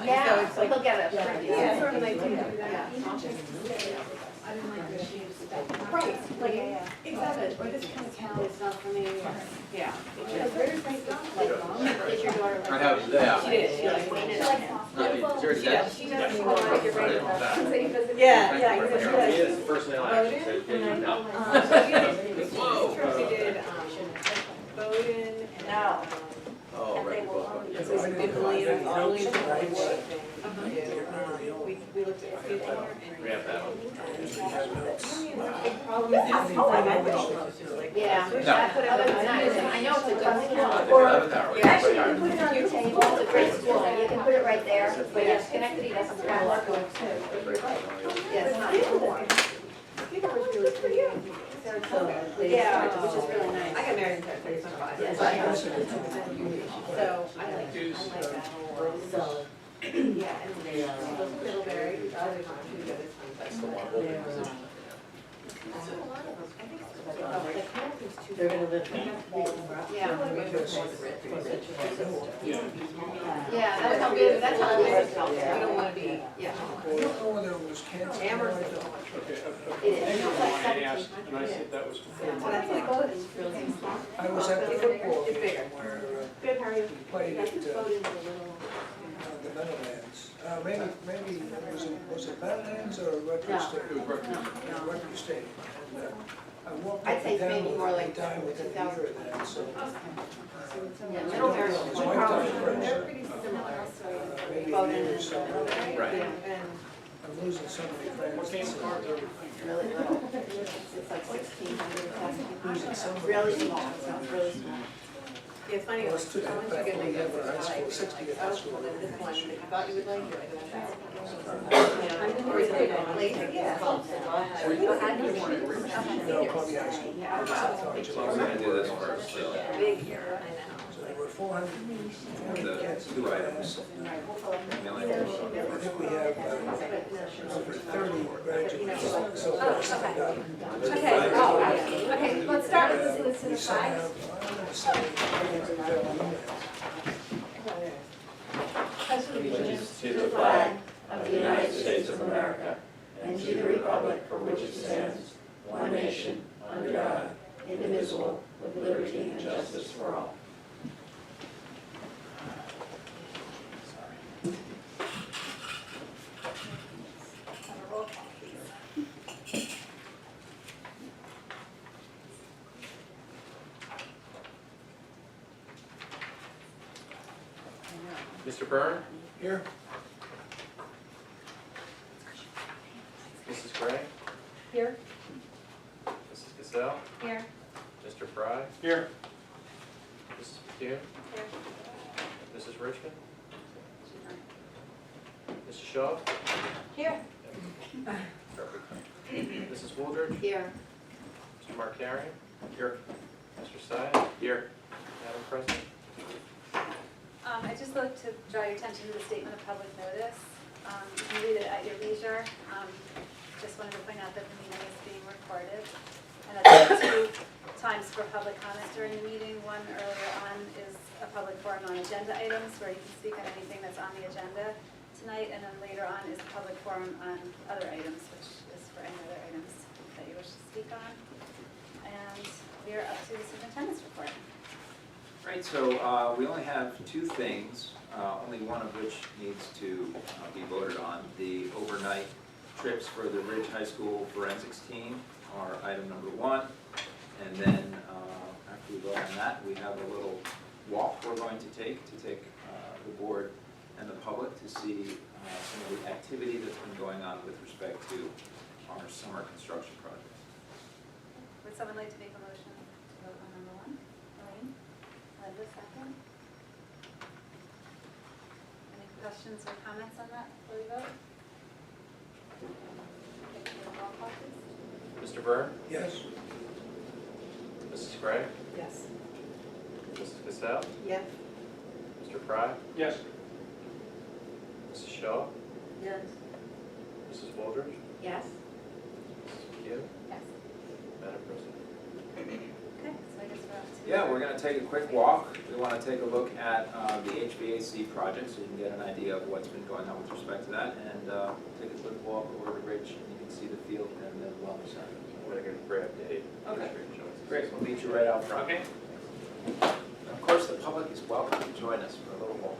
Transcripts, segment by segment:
Yeah, So it's like, he'll get it. yeah, sort of like to do that. I didn't like the shoes. Right, like, Yeah. exactly, or this kind of count. It's not for me. Yeah. Where's my stuff? Is your daughter like? I have that. She did, she likes She mine. likes Yeah, is there a Yeah, desk? she does. Oh, you're right. Yeah, yeah, Right you here. know, she He does. is the personnel action, so And yeah, then, no. so we did, we did, Bowden and. No. Oh, right, well, This is Italy and all these different work thing. We looked at a few there and. we have that one. The problem is it's like I think. Yeah, No. that's what other than that, I know it's a good I school. have it that way. Actually, you can put it on your table, it's a great school, and you can put it right there, but yes, Schenectady doesn't have one. Yes, not. Peter was really pretty. Yeah, which is really nice. I got married in Sarasota, so I. Yes, I know. So I like that whole. So, Yeah, and they, Middlebury, the other time, she was That's the one open position. they're gonna live. Yeah. Yeah. Yeah, that's how good, that's how good it's We don't wanna be. Yeah. I don't know whether it was canceled. Amherst. It is. I asked, and I said that was So before. that's like, oh, it's really. I was at the football It's game bigger. where Good, how are you? we played at the Meadowlands. Maybe, was it Meadowlands or Rutgers No. Stadium? It was Rutgers. Rutgers Stadium. And, I walked I'd up say and down maybe with more my like time within a 2000. year of that, so. Yeah, Middlebury. His wife died first. They're pretty similar. Maybe a Bowden year or and so. Middlebury. Right. And I'm losing so many friends. What came of cards over? Really little. It's like 1,600. Losing so many. Really small, so it's really small. yeah, it's funny, Well, like, it's too once you bad get we like have this, our high it's school, like, 60th high oh, school. well, then this one, that you thought you would like, you're like, that's. Or is it later? Yeah. No, Columbia High School. I was at College of So I'm gonna do this first, so Big here, I know. So there were 400 the kids. two items. I Millie goes on think first. we have over 30 graduates so far. So we got- Okay, oh, okay, let's start with this list of We the still flags. have, I want to say, 30 Allegiance to the flag of the United States of America and to the republic for which it stands, one nation, under God, indivisible, with liberty and justice for all. Roll call, please. Mr. Byrne? Here, Mrs. Gray? Here. Mrs. Cassell? Here. Mr. Fry? Here. Mrs. McHugh? Here. Mrs. Richmond? Mrs. Shaw? Here. Perfect. Mrs. Wooldridge? Here. Mr. Markarian? Here. Mr. Sy? Here. Madam President? I just look to draw your attention to the statement of public notice. You can read it at your leisure. Just wanted to point out that the meeting is being recorded. And that there are two times for public comments during the meeting. One earlier on is a public forum on agenda items where you can speak on anything that's on the agenda tonight. And then later on is a public forum on other items, which is for any other items that you wish to speak on. And we are up to the superintendent's report. Right, so we only have two things, only one of which needs to be voted on. The overnight trips for the Ridge High School forensics team are item number one. And then after we vote on that, we have a little walk we're going to take the board and the public to see some of the activity that's been going on with respect to our summer construction projects. Would someone like to make a motion to vote on number one? Elaine? Linda, second? Any questions or comments on that before we vote? Okay, can we have a roll call, please? Mr. Byrne? yes. Mrs. Gray? Yes. Mrs. Cassell? Yes. Mr. Fry? Yes. Mrs. Shaw? Yes. Mrs. Wooldridge? Yes. Mrs. McHugh? Yes. Madam President? Okay, so I guess we're up to. Yeah, we're gonna take a quick walk. We wanna take a look at the HVAC project, so you can get an idea of what's been going on with respect to that, and take a quick walk over the ridge, and you can see the field and the wellness center. We're gonna grab Dave. Okay. Great, we'll meet you right out front. Okay. And of course, the public is welcome to join us for a little walk.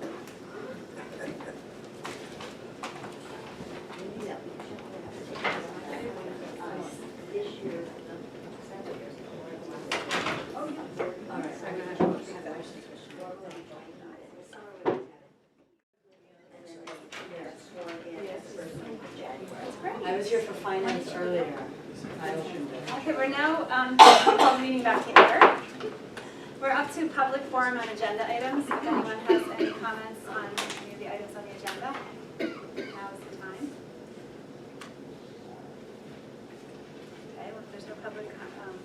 I was here for finance earlier. I opened it. Okay, we're now, call the meeting back to order. We're up to public forum on agenda items. If anyone has any comments on any of the items on the agenda, now is the time. Okay, well, if there's no public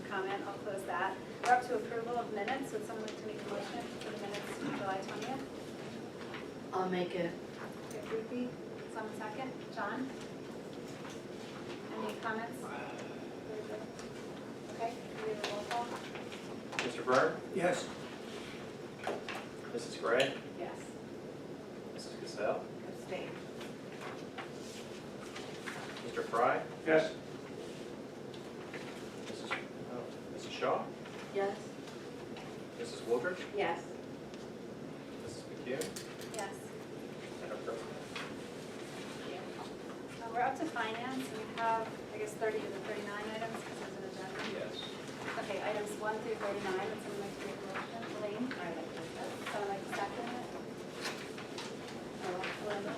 comment, I'll close that. We're up to approval of minutes. Would someone like to make a motion for the minutes of July 20th? I'll make it. Okay, Ruthie, someone second? John? Any comments? Okay, can we have a roll call? Mr. Byrne? Yes. Mrs. Gray? Yes. Mrs. Cassell? Abstain. Mr. Fry? Yes. Mrs. Shaw? Yes? Mrs. Woolridge? Yes. Mrs. McHugh? Yes. Madam President? We're up to finance, and we have, I guess, 30 to 39 items, because there's an agenda. Yes. Okay, items 1 through 39, would someone like to make a motion? Elaine? Someone like to second it? Oh, Linda?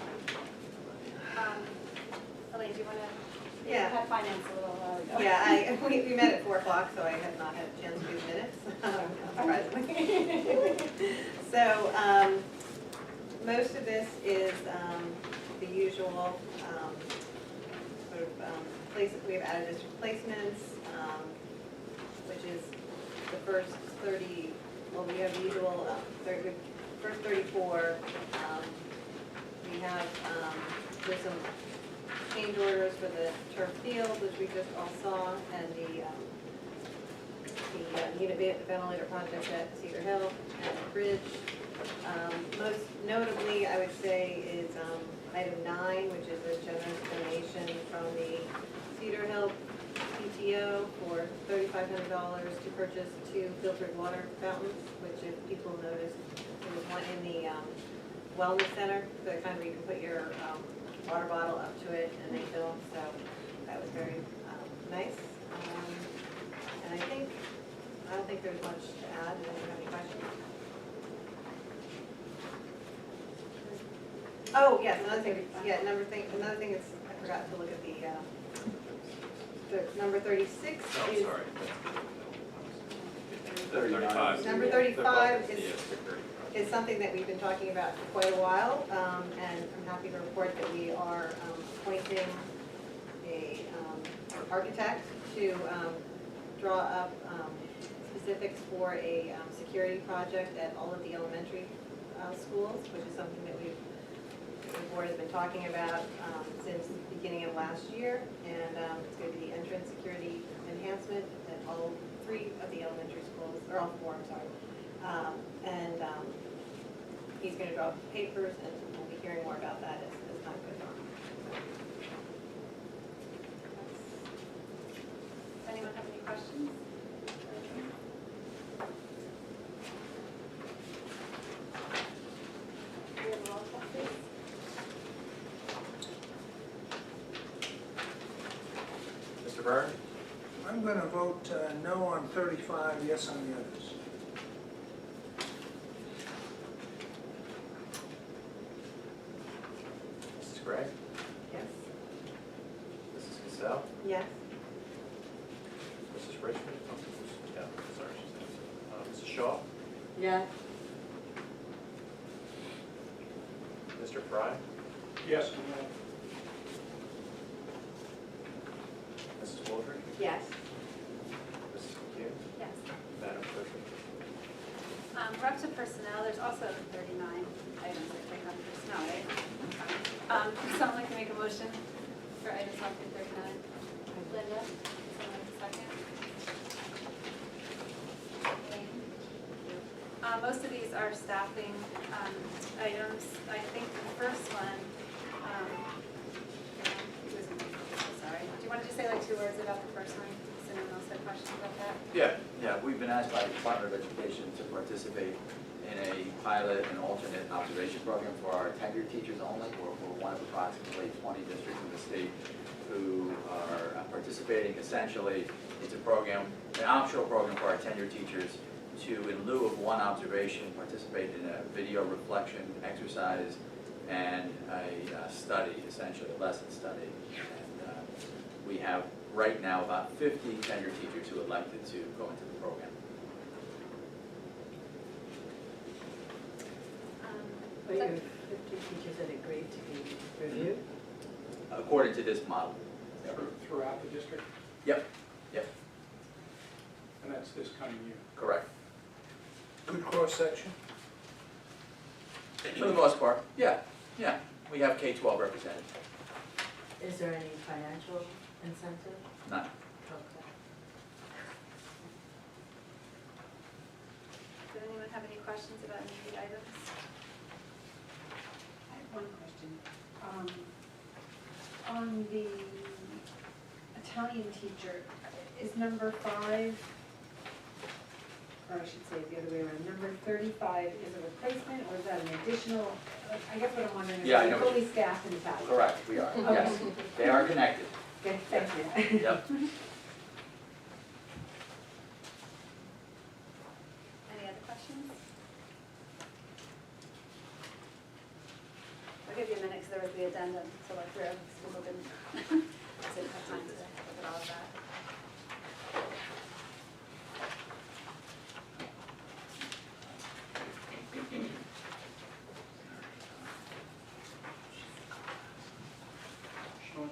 Elaine, do you want to? Yeah. We had finance a little while ago. Yeah, we met at 4 o'clock, so I have not had a chance to do the minutes, surprisingly. So, most of this is the usual sort of places we have added as replacements, which is the first 30, well, we have the usual first 34. We have, there's some change orders for the turf field, which we just all saw, and the unit ventilator project at Cedar Hill and the bridge. Most notably, I would say, is item 9, which is a generous donation from the Cedar Hill PTO for $3,500 to purchase 2 filtered water fountains, which, if people noticed, there was one in the wellness center, so kind of you can put your water bottle up to it and they fill, so that was very nice. And I don't think there's much to add. Does anyone have any questions? Oh, yes, another thing is, I forgot to look at the number 36 Oh, is, sorry. 35. Number 35 is something that we've been talking about for quite a while, and I'm happy to report that we are appointing a architect to draw up specifics for a security project at all of the elementary schools, which is something that the board has been talking about since the beginning of last year, and it's going to be the entrance security enhancement at all 3 of the elementary schools, or all 4, I'm sorry. And he's going to draw up papers, and we'll be hearing more about that as time goes on. Does anyone have any questions? Do we have a roll call, please? Mr. Byrne? I'm going to vote no on 35, yes on the others. Mrs. Gray? Yes. Mrs. Cassell? Yes. Mrs. Richmond? Yeah, sorry, she's absent. Mrs. Shaw? Yeah. Mr. Fry? Yes. Mrs. Woolridge? Yes. Mrs. McHugh? Yes. Madam President? We're up to personnel. There's also 39 items that click on personnel, right? Would someone like to make a motion for items 1 through 39? Linda, someone like a second? Most of these are staffing items. I think the first one, sorry, do you want to just say like 2 words about the first one? Does anyone else have questions about that? Yeah, we've been asked by the Department of Education to participate in a pilot and alternate observation program for our tenured teachers only. We're one of approximately 20 districts in the state who are participating. Essentially, it's a program, an optional program for our tenured teachers to, in lieu of one observation, participate in a video reflection exercise and a study, essentially a lesson study. And we have right now about 50 tenured teachers who elected to go into the program. But your 50 teachers that agreed to be reviewed? According to this model. Throughout the district, Yep, and that's this coming year. correct. Good cross-section? For the most part, yeah. We have K-12 represented. Is there any financial incentive? None. Okay. Did anyone have any questions about any of the items? I have one question. On the Italian teacher, is number 5, or I should say it the other way around, number 35 is a replacement, or is that an additional? I guess what I'm wondering is, Yeah, I are know we what fully staffed in Italian? Correct, we are, yes. They are connected. Okay, thank you. Yep. Any other questions? I'll give you a minute because there was the addendum to look through, because people didn't have time to look at all of that. Sean,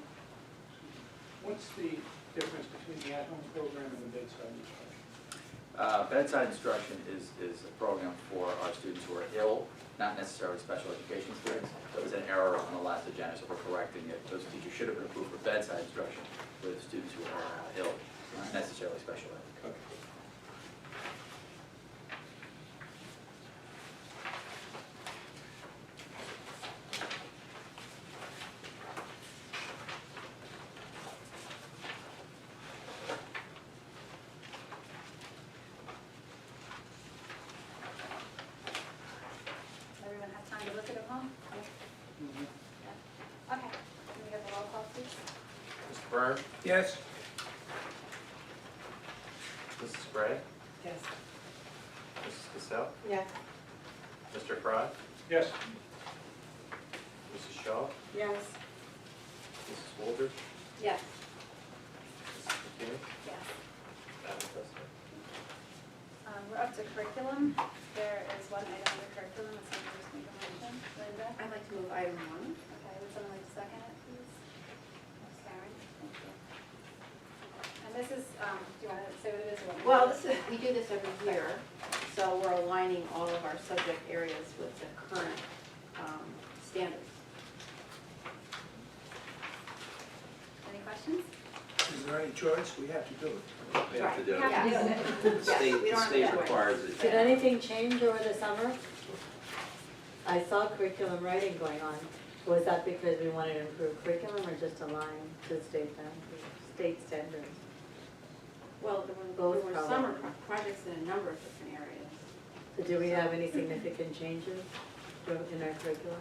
what's the difference between the at-home program and the bedside instruction? Bedside instruction is a program for our students who are ill, not necessarily special education students. There was an error on the last agenda, so we're correcting it. Those teachers should have been approved for bedside instruction with students who are ill, not necessarily special ed. Okay. Everyone have time to look at it home? Yeah. Okay, can we get the roll call, please? Mr. Byrne? Yes. Mrs. Gray? Yes. Mrs. Cassell? Yes. Mr. Fry? Yes, Mrs. Shaw? Yes. Mrs. Woolder? Yes. Mrs. McKinney? Yes. Madam President? We're up to curriculum. There is one item under curriculum, if someone just make a motion. Linda? I'd like to move item 1. Okay, would someone like to second it, please? Karen, thank you. And this is, do you want to say what it is? or what we Well, do? we do this every year, so we're aligning all of our subject areas with the current standards. Any questions? Is there any choice? We have to do it. We have to do We it. have to do Yes. it. The state, we the don't have state that way. requires it. Did anything change over the summer? I saw curriculum writing going on. Was that because we wanted to improve curriculum or just align to state standards? Well, there Both were probably. summer projects in a number of different areas. So do we have any significant changes in our curriculum?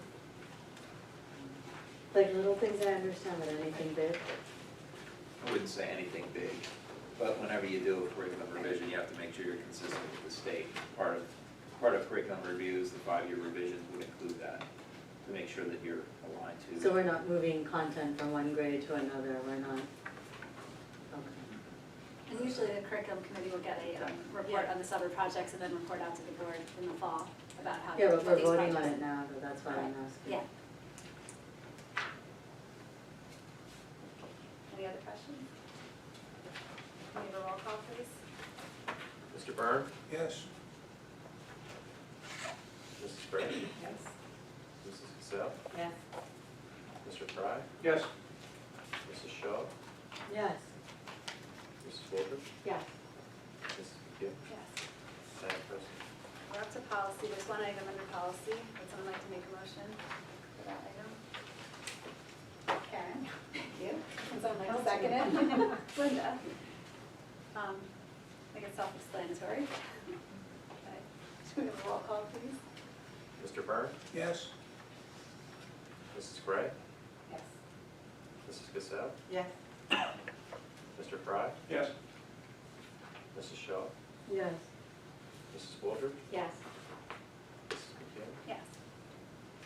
Like little things I understand, but anything big? I wouldn't say anything big, but whenever you do a curriculum revision, you have to make sure you're consistent with the state. Part of curriculum reviews, the 5-year revisions would include that, to make sure that you're aligned to. So we're not moving content from one grade to another, we're not? Okay. And usually the curriculum committee will get a report on the summer projects and then report out to the board in the fall about how. Yeah, but what we're these voting on projects- it now, so that's why I'm asking. Yeah. Any other questions? Can we have a roll call, please? Mr. Byrne? Yes. Mrs. Gray? Yes. Mrs. Cassell? Yes. Mr. Fry? yes, Mrs. Shaw? Yes. Mrs. Woolder? Yes. Mrs. McKinney? Yes. Madam President? We're up to policy. see, there's one item under policy. Would someone like to make a motion for that item? Karen? Thank you. Would someone like to second it? Linda? I think it's self-explanatory. Okay. Should we have a roll call, please? Mr. Byrne? Yes? Mrs. Gray? Yes. Mrs. Cassell? Yes. Mr. Fry? Yes. Mrs. Shaw? Yes. Mrs. Waldron? Yes. Mrs. McKeon? Yes.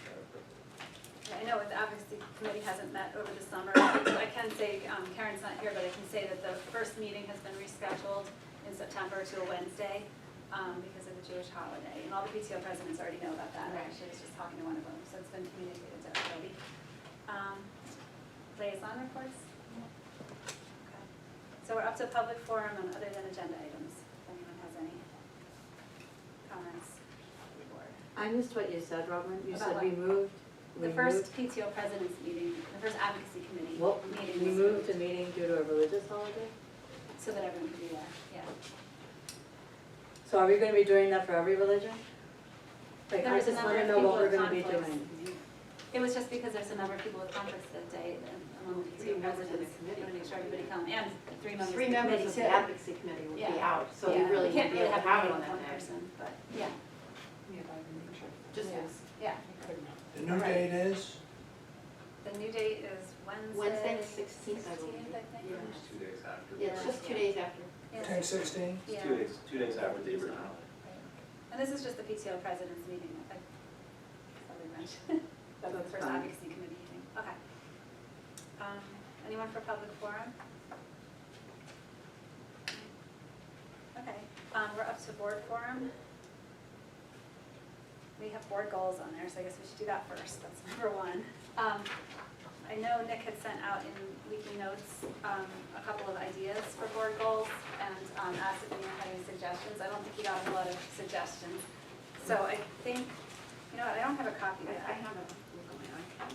Madam President? I know the advocacy committee hasn't met over the summer. I can say, Karen's not here, but I can say that the first meeting has been rescheduled in September to a Wednesday because of the Jewish holiday. And all the PTO presidents already know about that. I actually was just talking to one of them, so it's been communicated to everybody. Liaison reports? Okay. So we're up to public forum and other than agenda items. If anyone has any comments for the board. I missed what you said, Robin. You About said we moved. The first PTO president's meeting, the first advocacy committee Well, meeting. we was moved a meeting due to a religious holiday? so that everyone could be there, yeah. So are we gonna be doing that for every religion? Like, There I was a just number wanna of know people what we're with gonna be conflicts. doing. It was just because there's a number of people with conflicts that day, and among the Three PTO members of the presidents, committee. I want to make sure everybody come, and three members of the Three committee members of too. the advocacy committee would be Yeah. out, so we Yeah. really can't wouldn't be able to a have it meeting on with that one day. person, but, yeah, Yeah, I can make sure. Just Yeah. as yeah. I couldn't. The new date is? The new date is Wednesday. Wednesday, the 16th, I believe. I think. Yeah. It's 2 days after. Yeah, it's just 2 days after. Yeah. 10/16? Yeah. It's 2 days after the original. Right. And this is just the PTO president's meeting, I probably mentioned. That's the first fine. advocacy committee meeting. Okay. Anyone for public forum? Okay, we're up to board forum. We have board goals on there, so I guess we should do that first. That's number one. I know Nick had sent out in weekly notes a couple of ideas for board goals and asked if anyone had any suggestions. I don't think he got a lot of suggestions. So I think, you know what, I don't have a copy of I that. have a, on.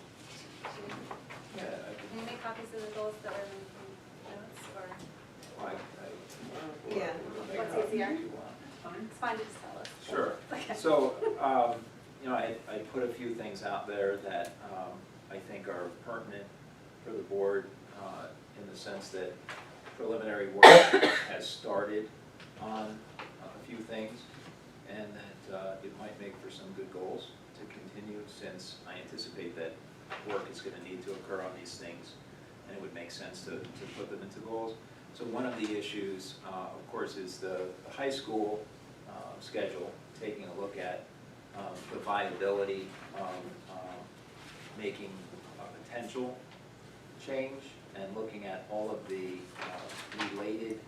Yeah, Can you make copies of the goals that are in the notes, or Yeah. what's easier? you want. It's fine to just tell us. Sure. Okay. So, I put a few things out there that I think are pertinent for the board in the sense that preliminary work has started on a few things, and that it might make for some good goals to continue, since I anticipate that work is going to need to occur on these things, and it would make sense to put them into goals. So one of the issues, of course, is the high school schedule, taking a look at the viability of making a potential change and looking at all of the related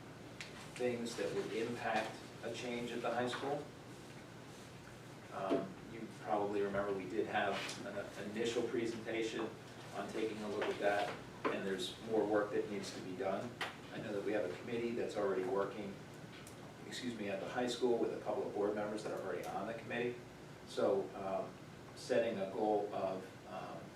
things that would impact a change at the high school. You probably remember we did have an initial presentation on taking a look at that, and there's more work that needs to be done. I know that we have a committee that's already working, at the high school with a couple of board members that are already on the committee. So setting a goal of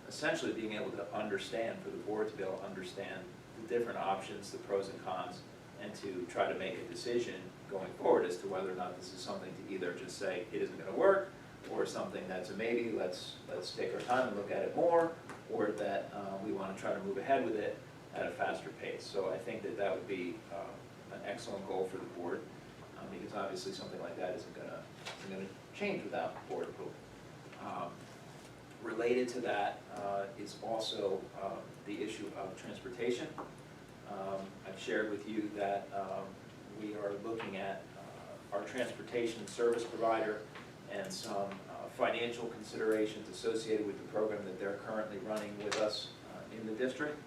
essentially being able to understand, for the board to be able to understand the different options, the pros and cons, and to try to make a decision going forward as to whether or not this is something to either just say it isn't going to work, or something that's a maybe, let's take our time and look at it more, or that we want to try to move ahead with it at a faster pace. So I think that that would be an excellent goal for the board, because obviously something like that isn't going to change without board approval. Related to that is also the issue of transportation. I've shared with you that we are looking at our transportation service provider and some financial considerations associated with the program that they're currently running with us in the district,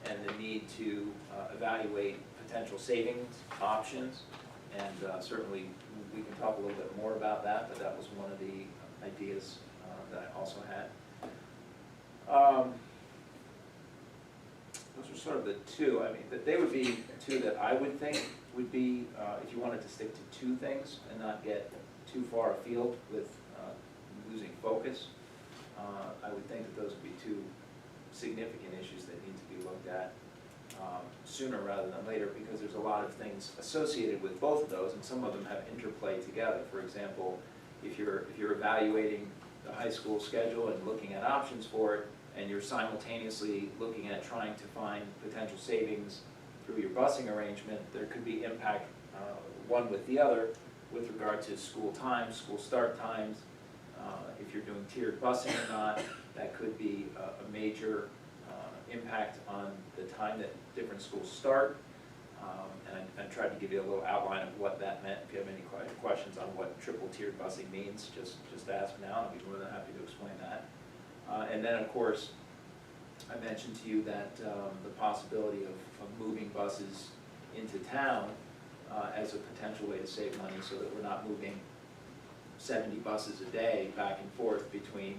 and the need to evaluate potential savings options. And certainly we can talk a little bit more about that, but that was one of the ideas that I also had. Those are sort of the two. I mean, that they would be two that I would think would be, if you wanted to stick to two things and not get too far afield with losing focus, I would think that those would be two significant issues that need to be looked at sooner rather than later, because there's a lot of things associated with both of those, and some of them have interplay together. For example, if you're evaluating the high school schedule and looking at options for it, and you're simultaneously looking at trying to find potential savings through your busing arrangement, there could be impact one with the other with regard to school times, school start times. If you're doing tiered busing or not, that could be a major impact on the time that different schools start. And I tried to give you a little outline of what that meant. If you have any questions on what triple tiered busing means, just ask now, and I'll be more than happy to explain that. And then, of course, I mentioned to you that the possibility of moving buses into town as a potential way to save money, so that we're not moving 70 buses a day back and forth between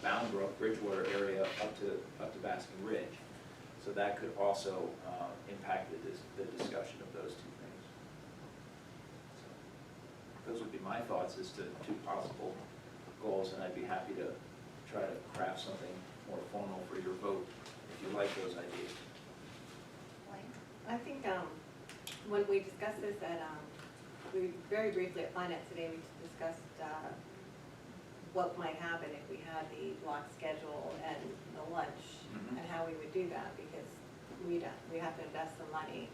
Boundbrook, Bridgewater area up to Basking Ridge. So that could also impact the discussion of those two things. So those would be my thoughts as to two possible goals, and I'd be happy to try to craft something more formal for your vote if you like those ideas. I think when we discussed this we very briefly at Finance today, we discussed what might happen if we had the block schedule and the lunch, and how we would do that, because we have to invest some money.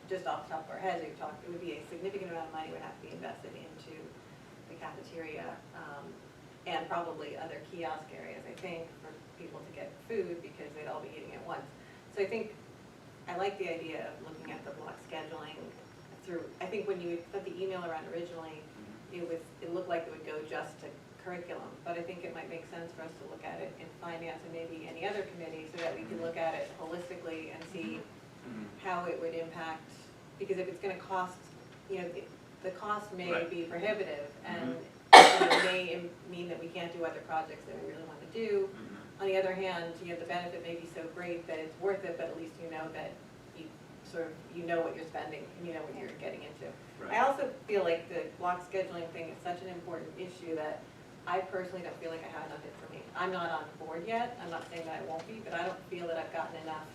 Just off the top of our heads, we've talked, it would be a significant amount of money would have to be invested into the cafeteria, and probably other kiosk areas, I think, for people to get food, because they'd all be eating at once. So I think, I like the idea of looking at the block scheduling through, I think when you put the email around originally, it looked like it would go just to curriculum, but I think it might make sense for us to look at it in finance and maybe any other committee, so that we can look at it holistically and see how it would impact, because if it's gonna cost, the cost may Right. be prohibitive, and it may mean that we can't do other projects that we really wanna do. On the other hand, the benefit may be so great that it's worth it, but at least you know that you know what you're spending, and you know what you're getting into. Right. I also feel like the block scheduling thing is such an important issue that I personally don't feel like I have enough information. I'm not on board yet, I'm not saying that I won't be, but I don't feel that I've gotten enough.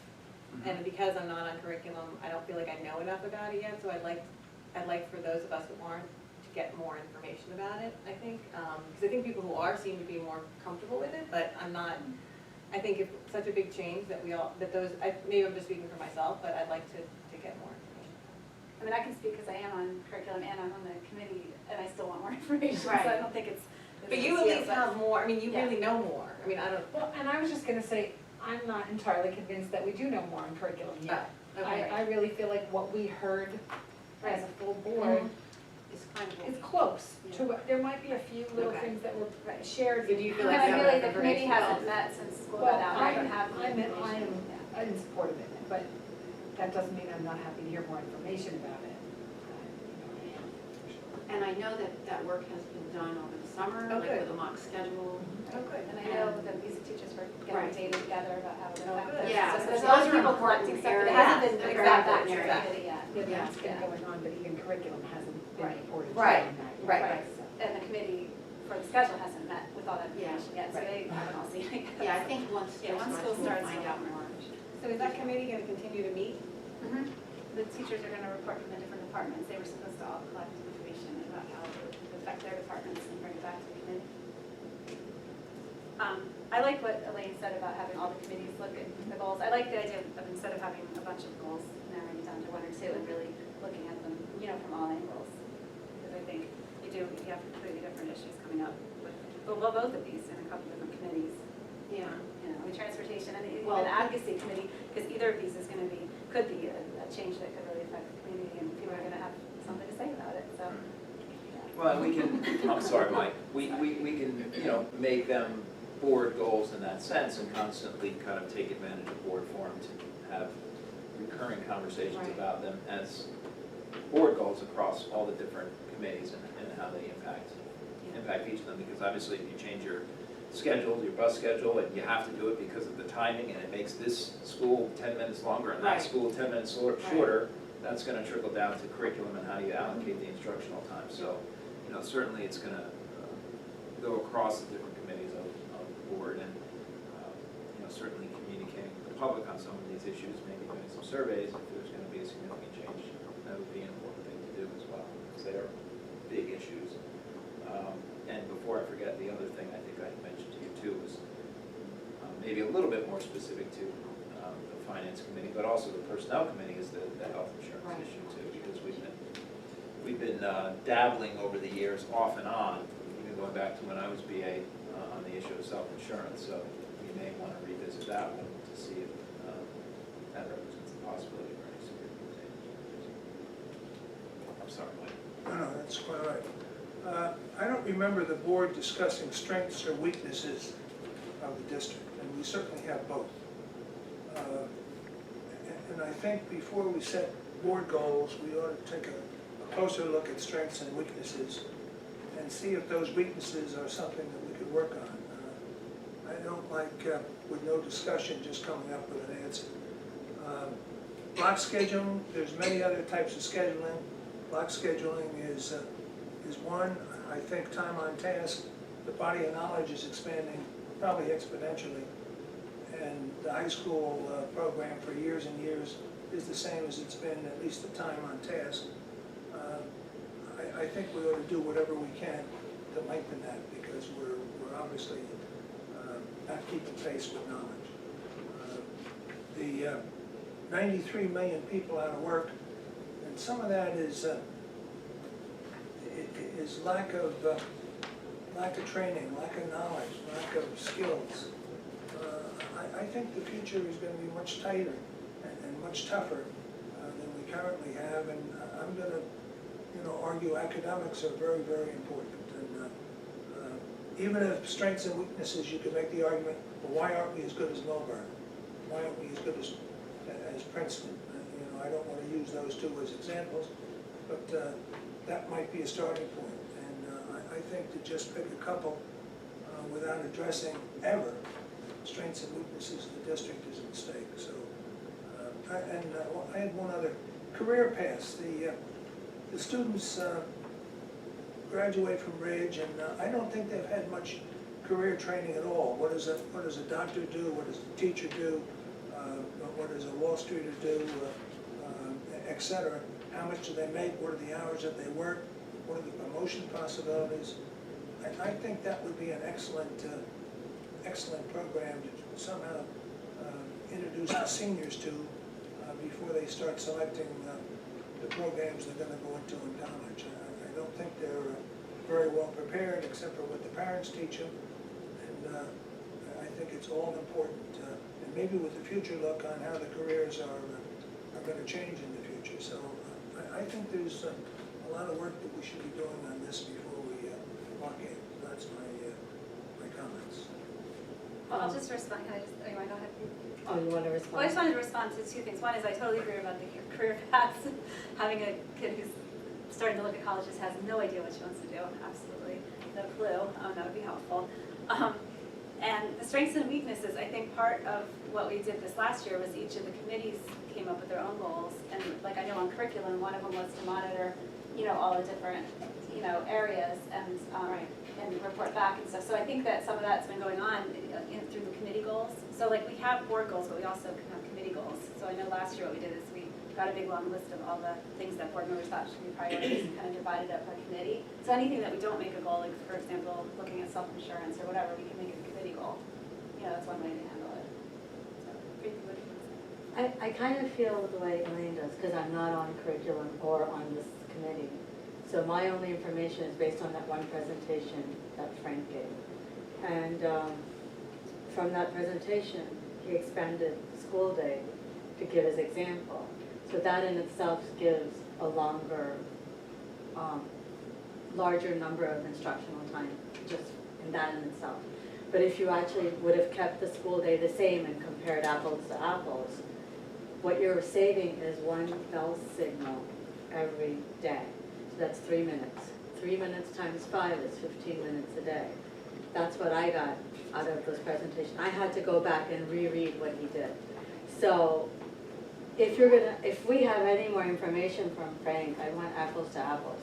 And because I'm not on curriculum, I don't feel like I know enough about it yet, so I'd like for those of us who aren't to get more information about it, I think. Because I think people who are seem to be more comfortable with it, but I'm not, I think it's such a big change that maybe I'm just speaking for myself, but I'd like to get more information. I mean, I can speak because I am on curriculum and I'm on the committee, and I still want more information, so Right. I don't think it's. But you at least have more, I mean, you Yeah. really know more. I mean, I don't. Well, and I was just gonna say, I'm not entirely convinced that we do know more on curriculum yet. Okay. I really feel like what we heard as a full board It's kind of. is close to, there might be a few little Okay. things that were shared. So do you feel And like I you feel have like the enough committee information? hasn't met since school Well, got out, I don't have. I'm in support of it, but that doesn't mean I'm not happy to hear more information about it. And I know that work has been done over the summer, Oh, like good. with a mock schedule. Oh, good. And I know the music teachers were Right. getting data together about how it Oh, affected. good. Yeah, So because there's a lot those of are people important collecting stuff, but it areas. hasn't been They're brought very back to important the areas. committee yet. Yeah, Yeah. that's been going on, but even curriculum hasn't been Right. reported. Right. on that yet. Right. So- And the committee for the schedule hasn't met with all that Yeah. information yet, so they haven't all seen it. Yeah, I think once Yeah, once school we'll starts, find we'll out have more. So is that committee gonna continue to meet? The teachers are gonna report from the different departments, they were supposed to all collect information about how it would affect their departments and bring it back to the committee. I like what Elaine said about having all the committees look at the goals. I like the idea of instead of having a bunch of goals, narrowing it down to one or two and really looking at them, from all angles. Because I think you have completely different issues coming up with, both of these in a couple different committees. Yeah. The transportation and even Well, the advocacy committee, because either of these is could be a change that could really affect the community and people are gonna have something to say about it, so. Well, we can, I'm sorry, Mike, we can, make them board goals in that sense and constantly kind of take advantage of board forum to have recurring conversations Right. about them as board goals across all the different committees and how they impact each of them, because obviously if you change your schedule, your bus schedule, and you have to do it because of the timing, and it makes this school 10 minutes longer and that Right. school 10 minutes shorter, that's gonna trickle down to curriculum and how you allocate the instructional time. So, certainly it's gonna go across the different committees of the board, and, certainly communicating with the public on some of these issues, maybe doing some surveys if there's gonna be a significant change. That would be an important thing to do as well, because they are big issues. And before I forget, the other thing I think I mentioned to you too was maybe a little bit more specific to the finance committee, but also the personnel committee is the health insurance Right. issue too, because we've been dabbling over the years off and on, even going back to when I was BA on the issue of self-insurance. So we may want to revisit that one to see if that represents a possibility for any security changes. I'm sorry, Mike. No, that's quite all right. I don't remember the board discussing strengths or weaknesses of the district, and we certainly have both. And I think before we set board goals, we ought to take a closer look at strengths and weaknesses and see if those weaknesses are something that we could work on. I don't like, with no discussion, just coming up with an answer. Block scheduling, there's many other types of scheduling. Block scheduling is one. I think time on task, the body of knowledge is expanding probably exponentially. And the high school program for years and years is the same as it's been, at least the time on task. I think we ought to do whatever we can to lengthen that, because we're obviously not keeping pace with knowledge. The 93 million people out of work, and some of that is lack of training, lack of knowledge, lack of skills. I think the future is going to be much tighter and much tougher than we currently have, and I'm going to, argue academics are very, very important. And even if strengths and weaknesses, you could make the argument, well, why aren't we as good as Milburn? Why aren't we as good as Princeton? I don't want to use those two as examples, but that might be a starting point. And I think to just pick a couple without addressing ever strengths and weaknesses of the district is a mistake. So, I had one other career paths. The students graduate from Ridge, and I don't think they've had much career training at all. What does a doctor do? What does a teacher do? What does a Wall Streeter do? Et cetera. How much do they make? What are the hours that they work? What are the promotion possibilities? I think that would be an excellent program to somehow introduce the seniors to before they start selecting the programs they're going to go into in college. I don't think they're very well prepared, except for what the parents teach them, and I think it's all important. And maybe with a future look on how the careers are going to change in the future. So I think there's a lot of work that we should be doing on this before we lock in. That's my comments. Well, I'll just respond, can I just, go ahead? Oh, you want to respond? Well, I just wanted to respond to two things. One is I totally agree about the career paths. Having a kid who's starting to look at colleges has no idea what she wants to do, absolutely no clue. That would be helpful. And the strengths and weaknesses, I think part of what we did this last year was each of the committees came up with their own goals. And like I know on curriculum, one of them was to monitor, all the different, areas and report back and stuff. So I think that some of that's been going on through the committee goals. So like we have board goals, but we also can have committee goals. So I know last year what we did is we got a big long list of all the things that board members thought should be priorities and kind of divided up by committee. So anything that we don't make a goal, like for example, looking at self-insurance or whatever, we can make it a committee goal. That's one way to handle it. So, what do you think? I kind of feel the way Elaine does, because I'm not on curriculum or on this committee. So my only information is based on that one presentation that Frank gave. And from that presentation, he expanded the school day to give his example. So that in itself gives a larger number of instructional time, just in that in itself. But if you actually would have kept the school day the same and compared apples to apples, what you're saving is one bell signal every day. So that's 3 minutes. 3 minutes times 5 is 15 minutes a day. That's what I got out of this presentation. I had to go back and reread what he did. So if we have any more information from Frank, I want apples to apples.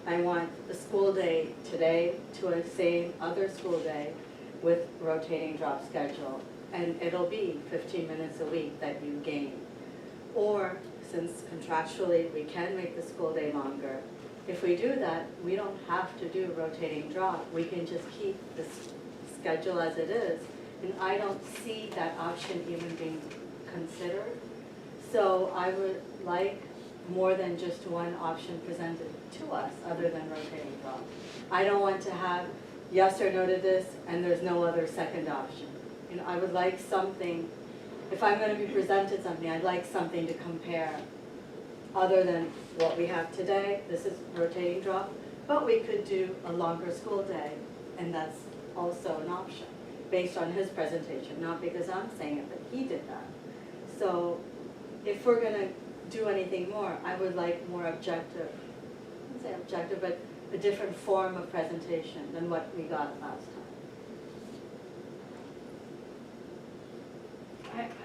I want the school day today to a same other school day with rotating drop schedule. And it'll be 15 minutes a week that you gain. Or, since contractually we can make the school day longer, If we do that, we don't have to do rotating drop. We can just keep the schedule as it is. And I don't see that option even being considered. So I would like more than just one option presented to us other than rotating drop. I don't want to have yes or no to this and there's no other second option. You know, I would like something, if I'm going to be presented something, I'd like something to compare other than what we have today. This is rotating drop, but we could do a longer school day, and that's also an option based on his presentation, not because I'm saying it, but he did that. So if we're going to do anything more, I would like more objective, I wouldn't say objective, but a different form of presentation than what we got last time.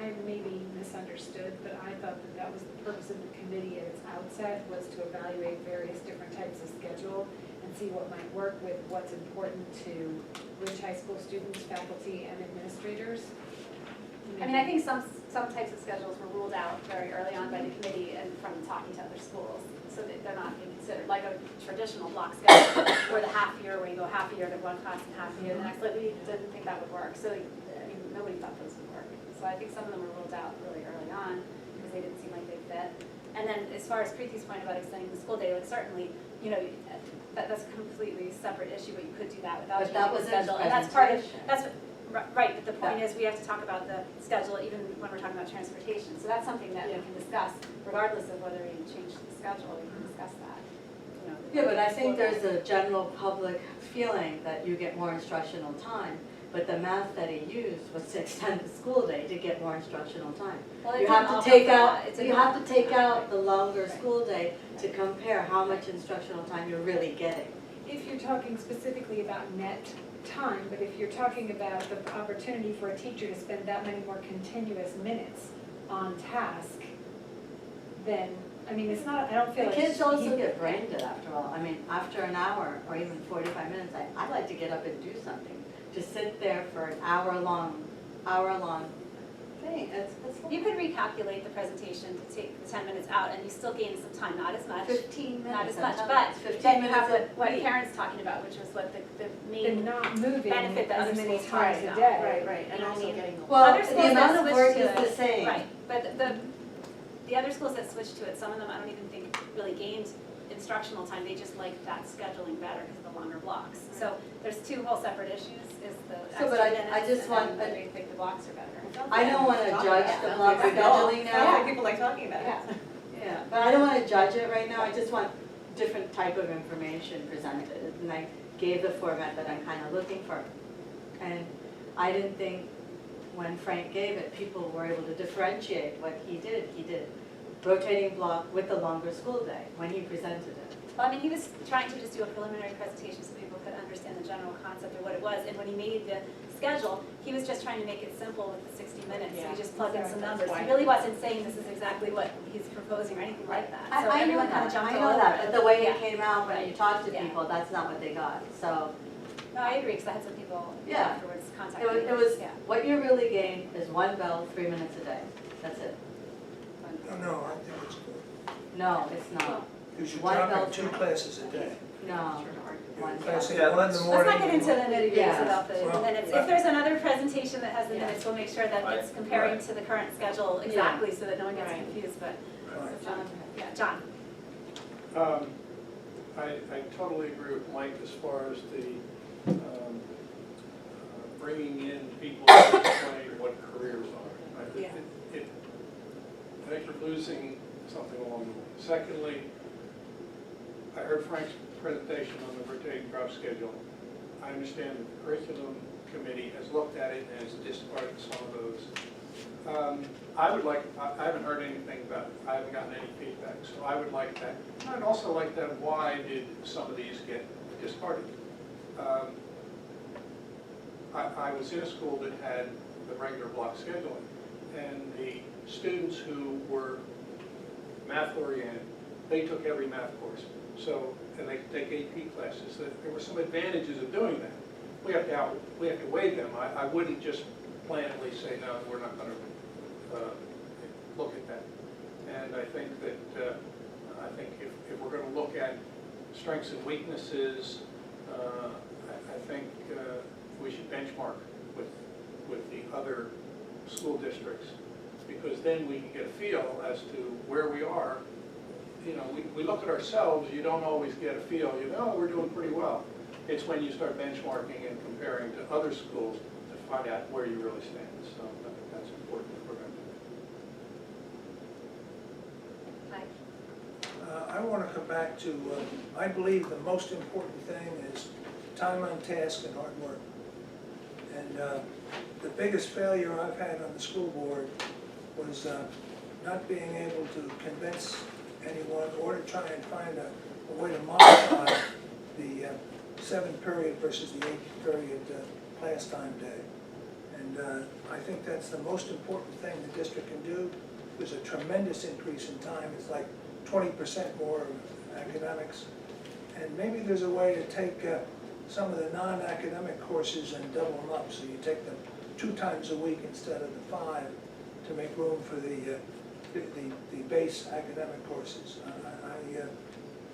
I maybe misunderstood, but I thought that that was the purpose of the committee at its outset, was to evaluate various different types of schedule and see what might work with what's important to Ridge High School students, faculty, and administrators. I mean, I think some types of schedules were ruled out very early on by the committee and from talking to other schools, so that they're not being considered, like a traditional block schedule, or the half year where you go half a year to one class and half a year the next, like, we didn't think that would work, so, I mean, nobody thought those would work. So I think some of them were ruled out really early on, because they didn't seem like they fit. And then as far as Preeti's point about extending the school day, like certainly, you know, that's a completely separate issue, but you could do that without But changing that the was in his schedule. And that's part of, presentation. that's what, right, but the point is we have to talk about the schedule even when we're talking about transportation. So that's something that we can discuss regardless of whether we change the schedule, we can discuss that. You know, Yeah, but I think there's a general public feeling that you get more instructional time, but the math that he used was to extend the school day to get more instructional time. Well, it You didn't have all to take come from out, that. It didn't you all have to come from take that. out the longer Right. school day to compare how much instructional time you're really getting. If you're talking specifically about net time, but if you're talking about the opportunity for a teacher to spend that many more continuous minutes on task, then, I mean, it's not, I don't feel The like. kids also get brain dead after all. I mean, after an hour or even 45 minutes, I like to get up and do something. To sit there for an hour-long thing, it's You could recalculate the presentation to take the 10 minutes out and you still gain some time, not as much. 15 minutes. Not as much, I'm but telling you, it's 15 then you have minutes what a week. Karen's talking about, which was what the They're main not moving benefit that as other many schools times try a to day. Right, right, You and know what I also mean? getting the. Well, Other the schools that amount of switch work to is it- the same. Right, but the other schools that switched to it, some of them I don't even think really gained instructional time, they just liked that scheduling better because of the longer blocks. So there's two whole separate issues, is the So, but extra I minutes just and want- then they think the blocks are better. I don't want to judge the block scheduling Sounds now. like people like talking about it. Yeah. Yeah, but I don't want to judge it right now. I just want different type of information presented. And I gave the format that I'm kind of looking for. And I didn't think when Frank gave it, people were able to differentiate what he did. He did rotating block with the longer school day when he presented it. Well, I mean, he was trying to just do a preliminary presentation so people could understand the general concept of what it was. And when he made the schedule, he was just trying to make it simple with the 60 minutes. So he just plugged in some numbers. He really wasn't saying this is exactly what he's proposing or anything like that. So I know everyone kind of that, jumped I all know over that, it. but the way Yeah. it came out when you talked to Yeah. people, that's not what they got. So No, I agree, because I had some people Yeah. afterwards contact it me. was, Yeah. what you really gain is one bell, 3 minutes a day. That's it. No, I think it's good. No, it's not. You should One drop bell, in 2 classes a day. No. One Class bell. in Yeah, one in let's- the Let's morning. not get into the nitty Yeah. gritty about the Well, minutes. right. If there's another presentation that has the Yeah. minutes, we'll make sure that I- it's comparing right. to the current schedule Yeah. exactly so that no one gets Right. confused, but, Right. John? yeah, John. I totally agree with Mike as far as the bringing in people to explain what careers are. I think I think you're losing something along the way. Secondly, I heard Frank's presentation on the rotating drop schedule. I understand the curriculum committee has looked at it and has discarded some of those. I would like, I haven't heard anything about it, I haven't gotten any feedback, so I would like that. And I'd also like that, why did some of these get discarded? I was in a school that had the regular block scheduling, and the students who were math oriented, they took every math course. So, and they could take AP classes. There were some advantages of doing that. We have to weigh them. I wouldn't just blandly say, no, we're not going to look at that. And I think that, if we're going to look at strengths and weaknesses, I think we should benchmark with the other school districts, because then we can get a feel as to where we are. You know, we look at ourselves, you don't always get a feel, you know, we're doing pretty well. It's when you start benchmarking and comparing to other schools to find out where you really stand. So I think that's important for them. Mike? I want to come back to, I believe the most important thing is time on task and hard work. And the biggest failure I've had on the school board was not being able to convince anyone or to try and find a way to modify the 7-period versus the 8-period class time day. And I think that's the most important thing the district can do. There's a tremendous increase in time. It's like 20% more of academics. And maybe there's a way to take some of the non-academic courses and double them up. So you take them 2 times a week instead of the 5 to make room for the base academic courses.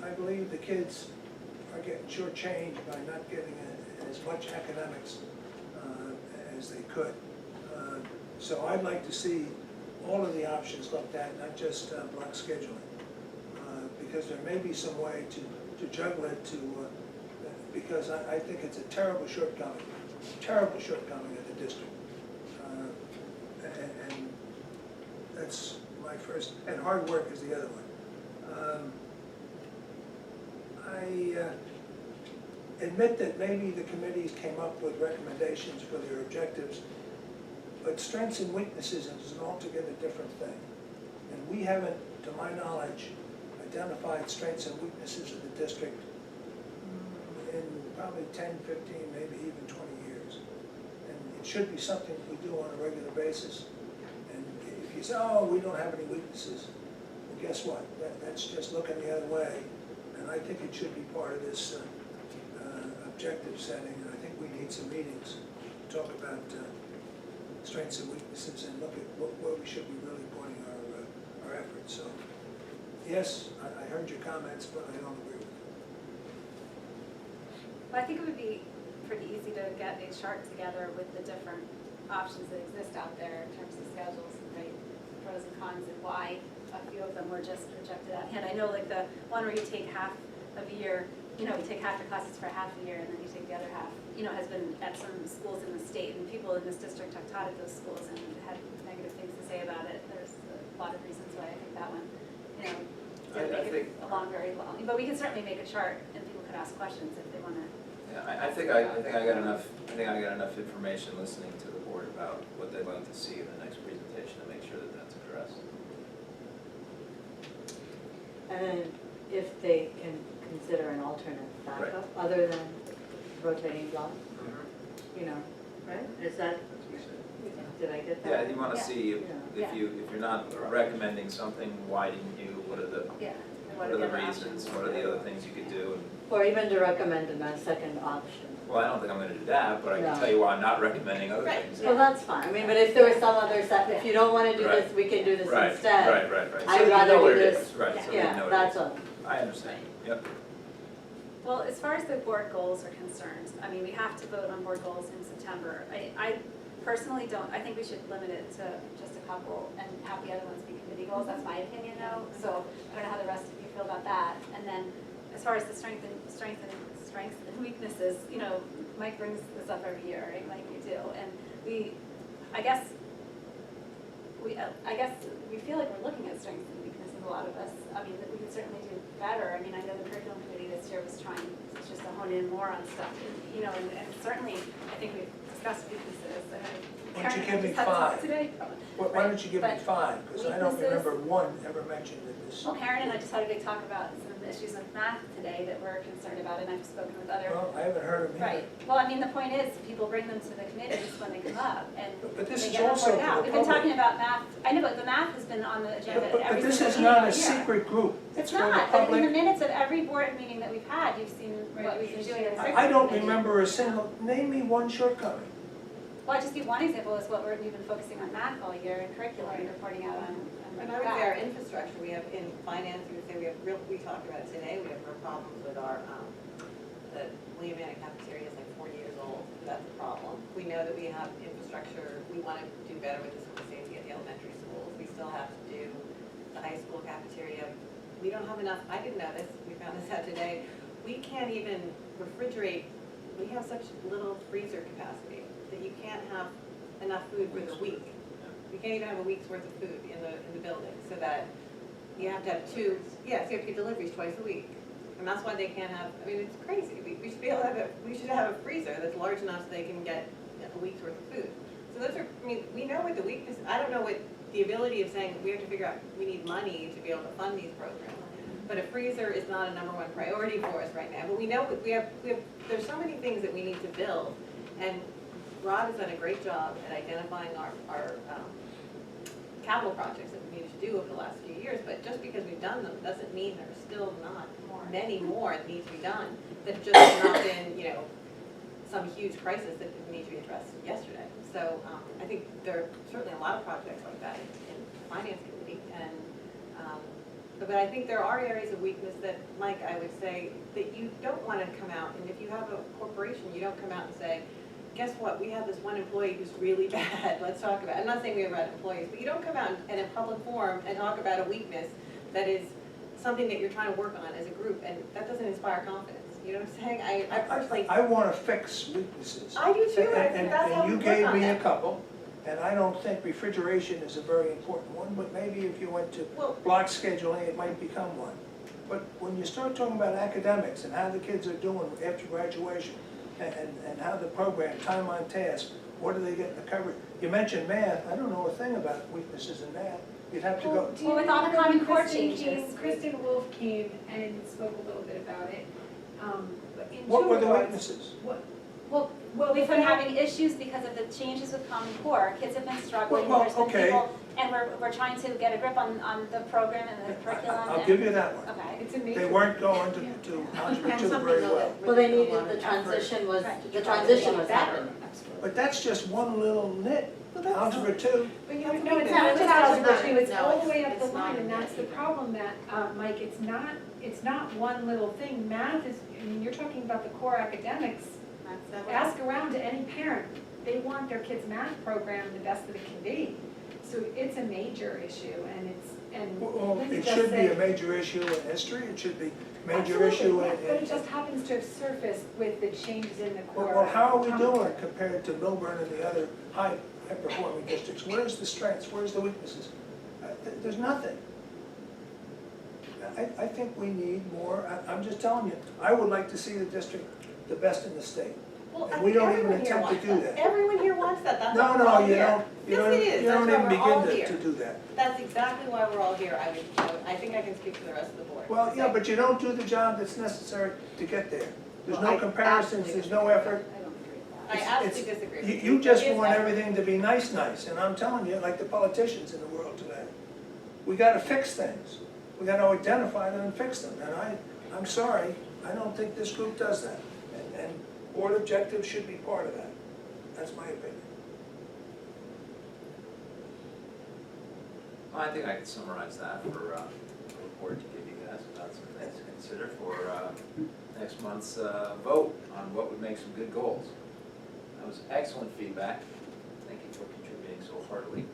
I believe the kids are getting shortchanged by not getting as much academics as they could. So I'd like to see all of the options looked at, not just block scheduling, because there may be some way to juggle it because I think it's a terrible shortcoming of the district. And that's my first, and hard work is the other one. I admit that maybe the committees came up with recommendations for their objectives, but strengths and weaknesses is an altogether different thing. And we haven't, to my knowledge, identified strengths and weaknesses of the district in probably 10, 15, maybe even 20 years. And it should be something we do on a regular basis. And if you say, oh, we don't have any weaknesses, well, guess what? That's just looking the other way. And I think it should be part of this objective setting. And I think we need some meetings to talk about strengths and weaknesses and look at where we should be really pointing our efforts. So, yes, I heard your comments, but I don't agree with them. Well, I think it would be pretty easy to get a chart together with the different options that exist out there in terms of schedules, right? Pros and cons, and why a few of them were just rejected out of hand. I know like the one where you take half of a year, you take half your classes for half a year and then you take the other half, has been at some schools in the state, and people in this district have taught at those schools and had negative things to say about it. There's a lot of reasons why I think that one, didn't make it along very long. But we can certainly make a chart and people could ask questions if they want to. Yeah, I think I got enough. I think I got enough information listening to the board about what they'd like to see in the next presentation to make sure that that's addressed. And then if they can consider an alternate backup, other than rotating block, right? Is that, did I get that? Yeah, you want to Yeah. see if you're not recommending something, why didn't you? What are the reasons? What are the other things you could do? Or even to recommend a second option. Well, I don't think I'm going to do that, but I can No. tell you why I'm not recommending other things. Well, that's fine. I mean, but if there was some other set, if you don't want to do this, we can do this Right, instead. Right. I'd So we rather know do what it this. is, right, so we Yeah, know what it that's is. all. I understand, yep. Well, as far as the board goals are concerned, I mean, we have to vote on board goals in September. I personally don't, I think we should limit it to just a couple and have the other ones be committee goals. That's my opinion though. So I don't know how the rest of you feel about that. And then as far as the strengths and weaknesses, Mike brings this up every year, right? Like we do. And I guess we feel like we're looking at strengths and weaknesses, a lot of us. I mean, we could certainly do better. I mean, I know the curriculum committee this year was trying just to hone in more on stuff, and certainly, I think we've discussed weaknesses. Why don't you give me Karen just had to talk 5? today. Why don't you give me But 5? Because I don't weaknesses- remember one ever mentioned in this. Well, Karen and I just had a big talk about some issues with math today that we're concerned about, and I've spoken with other. Well, I haven't heard of them either. Right, well, I mean, the point is, people bring them to the committees when they come up, and But this they is get also reported for out. the We've been public. talking about math, I know, but the math has been on the agenda But every this single is meeting not all a year. secret group. It's for the not, but in the public. minutes of every board meeting that we've had, you've seen what we've been doing in the I don't committee. remember a single, name me one shortcoming. Well, just give one example is what we've been focusing on math all year in curriculum and reporting out on And I would say our infrastructure, we have in finance, we would say we talked about it today, we have real problems with our, the William Manning cafeteria is like 40 years old, that's a problem. We know that we have infrastructure, we want to do better with this school safety at the elementary schools. We still have to do the high school cafeteria. We don't have enough, I didn't know this, we found this out today. We can't even refrigerate, we have such little freezer capacity that you can't have enough food for the week. You can't even have a week's worth of food in the building, so that you have to have two, yes, you have to get deliveries twice a week. And that's why they can't have, I mean, it's crazy. We should be able to have we should have a freezer that's large enough so they can get a week's worth of food. So those are, I mean, we know what the weakness, I don't know what the ability of saying we have to figure out, we need money to be able to fund these programs. But a freezer is not a #1 priority for us right now. But we know that we have, there's so many things that we need to build. And Rod has done a great job at identifying our capital projects that we needed to do over the last few years. But just because we've done them doesn't mean there's still not many more that need to be done. That have just not been, you know, some huge crisis that need to be addressed yesterday. So I think there are certainly a lot of projects like that in the finance committee. And but I think there are areas of weakness that, Mike, I would say that you don't want to come out, and if you have a corporation, you don't come out and say, guess what, we have this one employee who's really bad, let's talk about it. I'm not saying we have bad employees, but you don't come out in a public forum and talk about a weakness that is something that you're trying to work on as a group, and that doesn't inspire confidence. You know what I'm saying? I personally... I want to fix weaknesses. I do too, I think that's how we And you work gave on me a that. couple, and I don't think refrigeration is a very important one, but maybe if you went to Well- block scheduling, it might become one. But when you start talking about academics and how the kids are doing after graduation, and how the program, time on task, what do they get in the coverage? You mentioned math, I don't know a thing about weaknesses in math. You'd have to go, Do you Well, with all the remember Common when Core Kristen changes, came- Kristen Wolf came and spoke a little bit about it. But in what two were the regards, weaknesses? Well, we've been having issues because of the changes with Common Core. Kids have been struggling, Well, there's been okay. people, and we're trying to get a grip on the program and the curriculum. I'll give you that one. Okay. It's a major. They weren't going to Algebra 2 very well. Well, they needed, the transition was happening. But that's just one little nit, Algebra 2. But you That's know, a it's big not difference. just algebra It's two, not. it's No, all the way up it's the line, not. and that's the problem that, Mike, it's not one little thing. Math is, I mean, you're talking about the core academics. Ask around to any parent, they want their kid's math program the best that it can be. So it's a major issue, and Well, Linda it just should be a said- major issue in history, it should be a major Absolutely, issue yeah, but it in... just happens to have surfaced with the changes in the core. Well, how are we Common doing Core. compared to Milburn and the other high-performing districts? Where's the strengths, where's the weaknesses? There's nothing. I think we need more, I'm just telling you, I would like to see the district the best in the state. Well, And I we think don't even everyone here attempt to wants do that. that. Everyone here wants that, that's why No, we're all no, you here. don't, Yes, it is. you don't That's even why we're all begin here. to do that. That's exactly why we're all here. I think I can speak for the rest of the board. Well, yeah, but you don't do the job that's necessary to get there. There's Well, no I comparisons, absolutely there's no disagree with effort. I don't agree with that. I It's- absolutely disagree with you. You just There is want effort. everything to be nice, and I'm telling you, like the politicians in the world today. We gotta fix things. We gotta identify them and fix them, and I'm sorry, I don't think this group does that. And board objectives should be part of that. That's my opinion. Well, I think I can summarize that for a report to give you guys about some things to consider for next month's vote on what would make some good goals. That was excellent feedback. Thank you for contributing so heartily.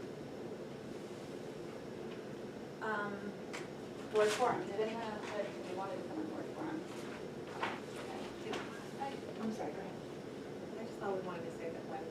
Board forum, did anyone else that they wanted to come on board forum? I'm sorry, go ahead. I just thought we wanted to say that one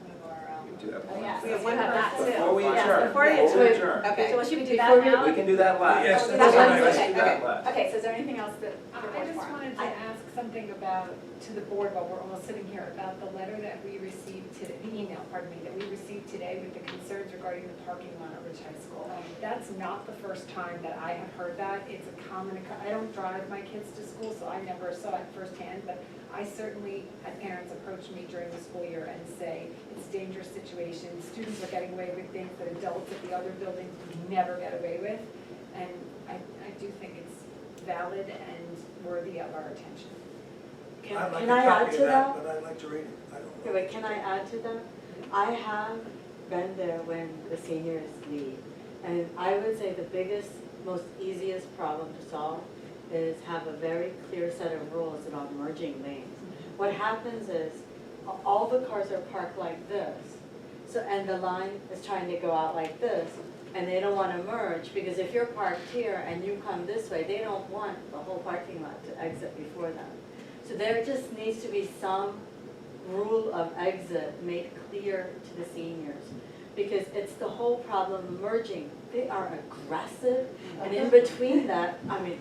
of our, We do have Oh, one. yes, We have you one have that person. too. Before we Yes, adjourn, before you before we adjourn. adjourn. Okay. So should we do that Before we- now? We can do that last. Yes, Oh, that's that's what I fine. was- Let's do that last. Okay, so is there anything else that? for I board just forum? wanted to ask something about, to the board while we're all sitting here, about the letter that we received today, the email, pardon me, that we received today with the concerns regarding the parking lot at Ridge High School. That's not the first time that I have heard that. It's a common, I don't drive my kids to school, so I never saw it firsthand, but I certainly had parents approach me during the school year and say, it's a dangerous situation, students are getting away with things that adults at the other buildings would never get away with. And I do think it's valid and worthy of our attention. I'd like Can a I add copy to of that? But I'd like to read it, I don't Okay, know. wait, can I add to that? I have been there when the seniors leave, and I would say the biggest, most easiest problem to solve is have a very clear set of rules about merging lanes. What happens is, all the cars are parked like this, so, and the line is trying to go out like this, and they don't want to merge, because if you're parked here and you come this way, they don't want the whole parking lot to exit before them. So there just needs to be some rule of exit made clear to the seniors, because it's the whole problem of merging. They are aggressive, and in between that, I mean,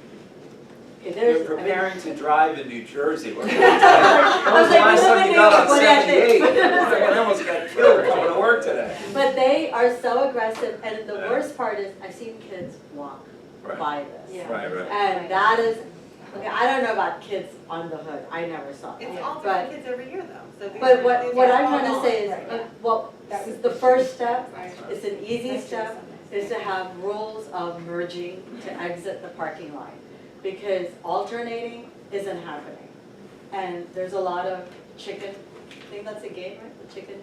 okay, You're there's. preparing to drive in New Jersey. When was the I was like, last time you got on what do you think? 78? I almost got killed coming to work today. But they are so aggressive, and the worst part is, I've seen kids walk Right. by this. Yeah. Right, right. And that is, okay, I don't know about kids on the hood, I never saw It's that. all But, different kids every year though, so. these but are what, things what that I'm fall trying to on. say is, Right. well, That was the first step Right. is an easy Let's do step, something. is to have rules of merging to exit the parking lot. Because alternating isn't happening. And there's a lot of chicken, I think that's a game, right? The chicken,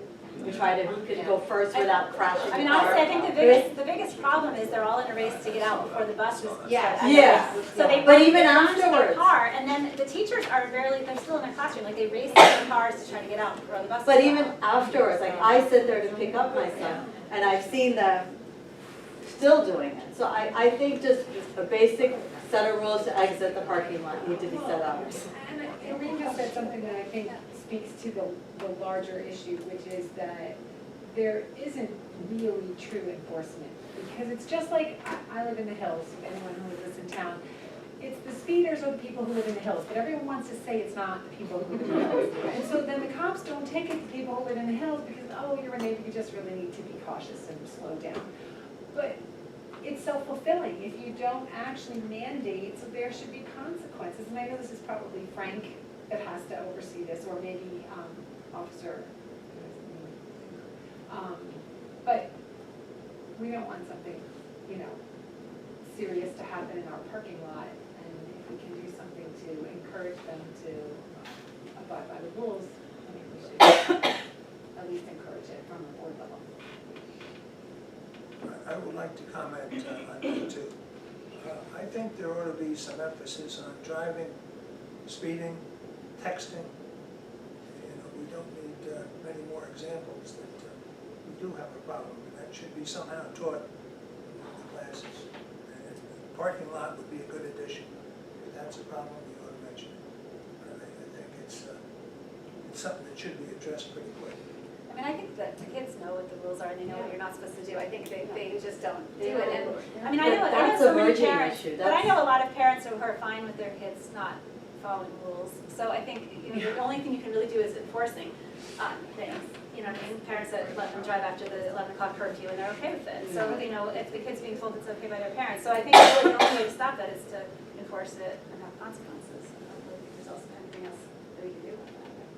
we try to, who can go first without crashing I the mean, car. honestly, I think the biggest problem is they're all in a race to get out before the buses. Yeah. Yeah. So they But run- even they run to their afterwards. car, and then the teachers are they're still in their classroom, like they race to their cars to try to get out before the buses. But go even out. afterwards, like I sit there to pick up my son, and I've seen them still doing it. So I think just a basic set of rules to exit the parking lot need to be set up. And Irene just said something that I think speaks to the larger issue, which is that there isn't really true enforcement. Because it's just like, I live in the hills, anyone who lives in town, it's the speeders or the people who live in the hills, but everyone wants to say it's not the people who live in the hills. And so then the cops don't take it to people who live in the hills because, oh, you're a neighbor, you just really need to be cautious and slow down. But it's self-fulfilling if you don't actually mandate, so there should be consequences. And I know this is probably Frank that has to oversee this, or maybe Officer, but we don't want something, serious to happen in our parking lot. And if we can do something to encourage them to abide by the rules, I think we should at least encourage it from the board level. I would like to comment on that too. I think there ought to be some emphasis on driving, speeding, texting. We don't need many more examples that we do have a problem, and that should be somehow taught in the classes. And the parking lot would be a good addition. If that's a problem, we ought to mention it. But I think it's something that should be addressed pretty quick. I mean, I think that the kids know what the rules are and they know what you're not supposed to do. I think they just don't do it. And, I mean, I know That's so a many merging parents, issue. but I know a lot of parents who are fine with their kids not following rules. So I think, the only thing you can really do is enforcing things. You know what I mean? Parents that let them drive after the 11 o'clock curfew and they're okay with it. So, if the kid's being told it's okay by their parents. So I think really the only way to stop that is to enforce it and have consequences. And hopefully there's also anything else that we can do about that.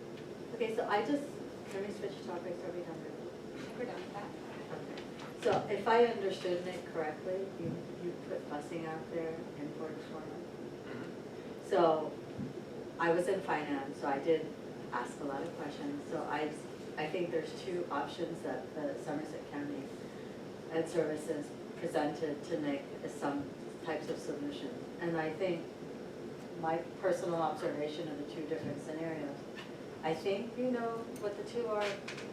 Okay, so can we switch topics? Are we done with it? We're done with that. Okay. So if I understood Nick correctly, you put busing out there in Port Forum. So I was in finance, so I did ask a lot of questions. So I think there's two options that the Somerset County Ed Services presented to Nick as some types of solutions. And I think my personal observation of the two different scenarios, I think you know what the two are.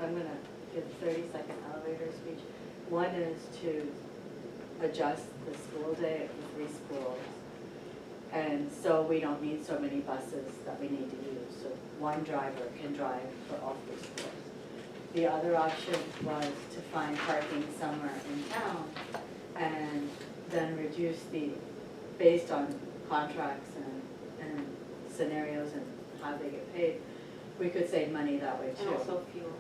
I'm gonna give a 30-second elevator speech. One is to adjust the school day at the 3 schools. And so we don't need so many buses that we need to use. So one driver can drive for all 3 schools. The other option was to find parking somewhere in town and then reduce based on contracts and scenarios and how they get paid, we could save money that way too. And also fuel.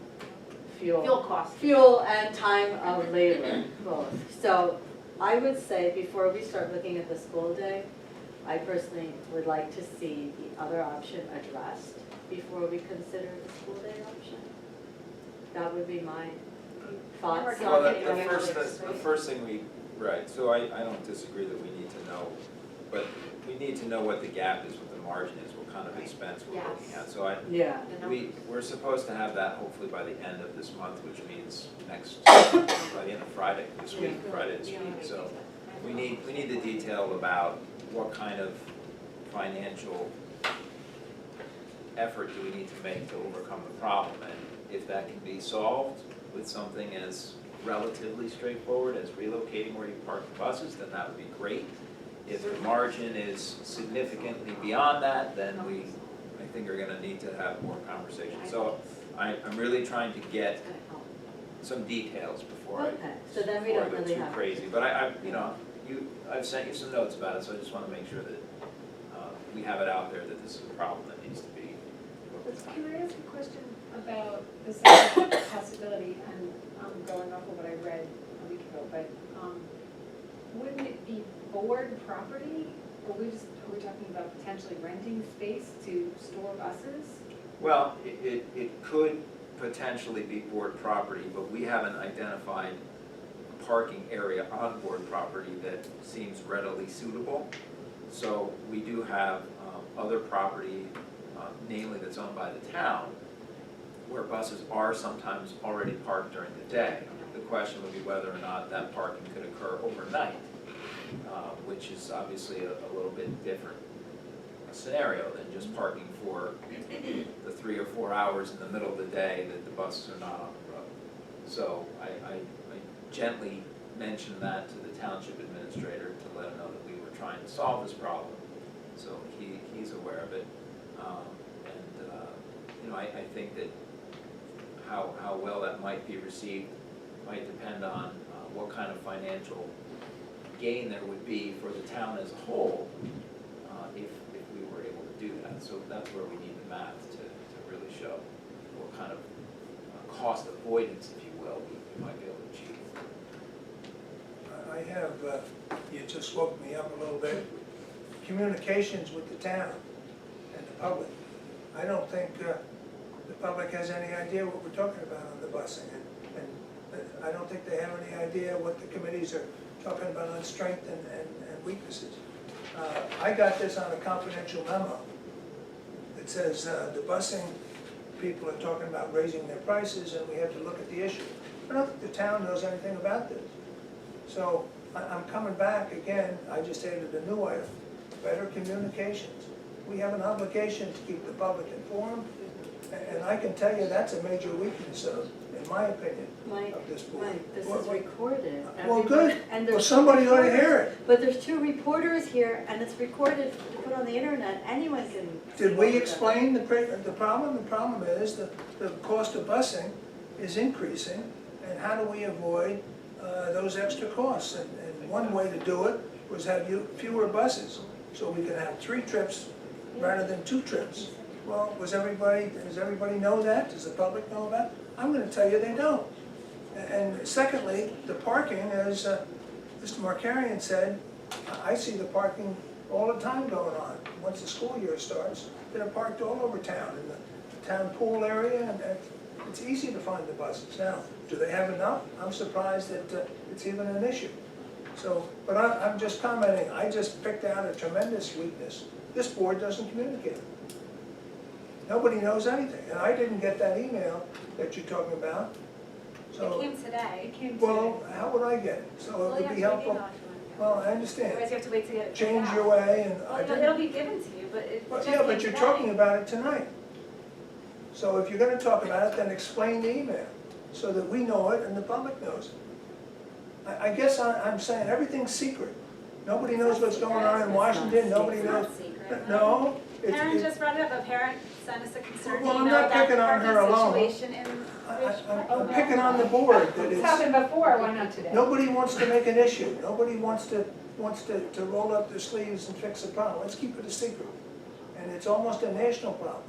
Fuel costs. Fuel and time of labor, both. So I would say before we start looking at the school day, I personally would like to see the other option addressed before we consider the school day option. That would be my thoughts Well, on it. the first thing right, so I don't disagree that we need to know but we need to know what the gap is, what the margin is, what kind of expense we're looking at. So Yeah. we're supposed to have that hopefully by the end of this month, which means by the end of Friday, this week, Friday this week. So we need the detail about what kind of financial effort do we need to make to overcome the problem, and if that can be solved with something as relatively straightforward as relocating where you park the buses, then that would be great. If the margin is significantly beyond that, then we, I think, are gonna need to have more conversation. So I'm really trying to get some details before I, Okay, so then we before I don't go really too have. crazy. But I've sent you some notes about it, so I just wanna make sure that we have it out there that this is a problem that needs to be looked at. Can I ask a question about the second possibility, and I'm going off of what I read a week ago, but wouldn't it be board property? Or are we talking about potentially renting space to store buses? Well, it could potentially be board property, but we haven't identified a parking area on board property that seems readily suitable. So we do have other property, namely that's owned by the town, where buses are sometimes already parked during the day. The question would be whether or not that parking could occur overnight, which is obviously a little bit different scenario than just parking for the 3 or 4 hours in the middle of the day that the buses are not on the road. So I gently mentioned that to the township administrator to let him know that we were trying to solve this problem. So he's aware of it. I think that how well that might be received might depend on what kind of financial gain there would be for the town as a whole if we were able to do that. So that's where we need the math to really show what kind of cost avoidance, if you will, we might be able to achieve. I have, you just woke me up a little bit, communications with the town and the public. I don't think the public has any idea what we're talking about on the busing, and I don't think they have any idea what the committees are talking about on strength and weaknesses. I got this on a confidential memo. It says the busing people are talking about raising their prices and we have to look at the issue. I don't think the town knows anything about this. So I'm coming back again, I just added a new item, better communications. We have an obligation to keep the public informed, and I can tell you that's a major weakness of, in my opinion, of this board. Mike, this is recorded. Well, Everybody- good. and Well, there's somebody two ought to hear reporters- it. But there's 2 reporters here, and it's recorded to put on the internet, anyone can. see Did what we we're explain the problem? The problem is that the cost of busing is increasing, and how do we avoid those extra costs? And one way to do it was have fewer buses, so we could have 3 trips rather than 2 trips. Well, does everybody know that? Does the public know that? I'm gonna tell you they don't. And secondly, the parking, as Mr. Markarian said, I see the parking all the time going on. Once the school year starts, they're parked all over town, in the town pool area, and it's easy to find the buses. Now, do they have enough? I'm surprised that it's even an issue. So, but I'm just commenting, I just picked out a tremendous weakness. This board doesn't communicate. Nobody knows anything, and I didn't get that email that you're talking about. It So, came today. It came well, how would I get it? So Well, it you would have be to helpful. email it to them. Well, I Otherwise understand. you have to wait till you get it. Change out. your way, and I Well, didn't. it'll be given to you, but it Well, just yeah, came but you're today. talking about it tonight. So if you're gonna talk about it, then explain the email, so that we know it and the public knows it. I guess I'm saying everything's secret. Nobody knows what's going on in Washington, nobody It's knows. not secret. No, Karen it's, just brought it up, a parent sent us a concerned Well, I'm email not about picking the on her parking alone. situation in Ridge. I'm picking on the board, that It's it's, happened before, why not today? nobody wants to make an issue. Nobody wants to roll up their sleeves and fix the problem. Let's keep it a secret. And it's almost a national problem.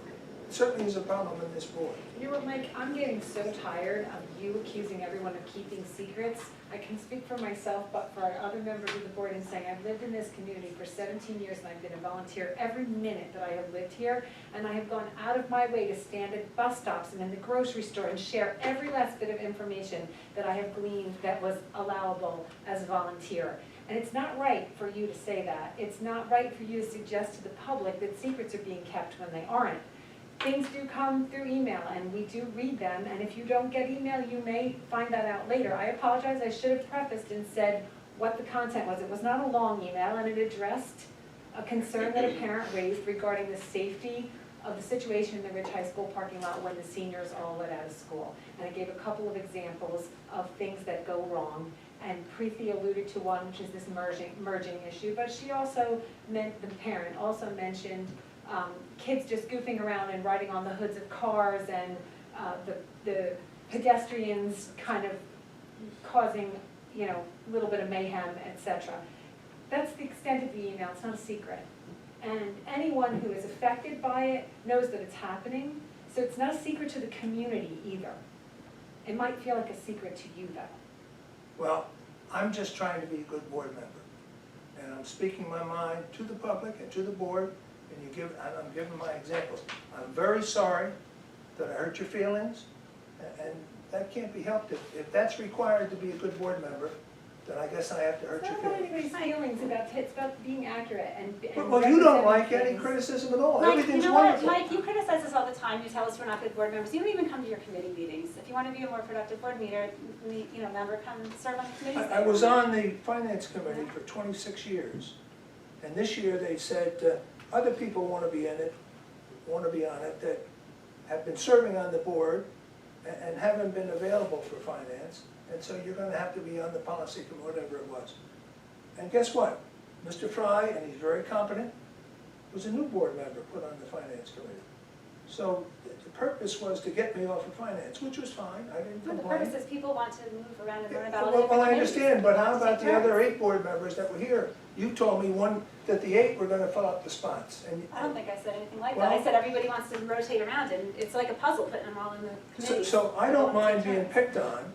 certainly is a problem in this board. You know what, Mike, I'm getting so tired of you accusing everyone of keeping secrets. I can speak for myself, but for our other members of the board and saying, I've lived in this community for 17 years and I've been a volunteer every minute that I have lived here. And I have gone out of my way to stand at bus stops and in the grocery store and share every last bit of information that I have gleaned that was allowable as a volunteer. And it's not right for you to say that. It's not right for you to suggest to the public that secrets are being kept when they aren't. Things do come through email, and we do read them, and if you don't get email, you may find that out later. I apologize, I should have prefaced and said what the content was. It was not a long email, and it addressed a concern that a parent raised regarding the safety of the situation in the Ridge High School parking lot when the seniors are all let out of school. And I gave a couple of examples of things that go wrong, and Preeti alluded to one, which is this merging issue, but she also meant, the parent also mentioned kids just goofing around and riding on the hoods of cars, and the pedestrians kind of causing, you know, a little bit of mayhem, etc. That's the extent of the email, it's not a secret. And anyone who is affected by it knows that it's happening, so it's not a secret to the community either. It might feel like a secret to you though. Well, I'm just trying to be a good board member. And I'm speaking my mind to the public and to the board, and I'm giving my examples. I'm very sorry that I hurt your feelings, and that can't be helped. If that's required to be a good board member, then I guess I have to hurt It's your not about feelings. anybody's feelings, it's about being accurate and Well, you don't like representing any things. criticism at all. Mike, Everything's you know what, wonderful. Mike, you criticize us all the time, you tell us we're not good board members, you don't even come to your committee meetings. If you want to be a more productive board member, come serve on the committees. I was on the finance committee for 26 years, and this year they said other people want to be on it that have been serving on the board and haven't been available for finance, and so you're going to have to be on the policy from whatever it was. And guess what? Mr. Fry, and he's very competent, was a new board member put on the finance committee. So the purpose was to get me off of finance, which was fine, I didn't No, the complain. purpose is people want to move around and learn about all the Well, different I committees. understand, but how about Take the other turns. 8 board members that were here? You told me that the 8 were gonna fill up the spots, and. I don't think I said anything like that. I Well- said everybody wants to rotate around, and it's like a puzzle putting them all in the committees. So I don't Everyone mind take being turns. picked on,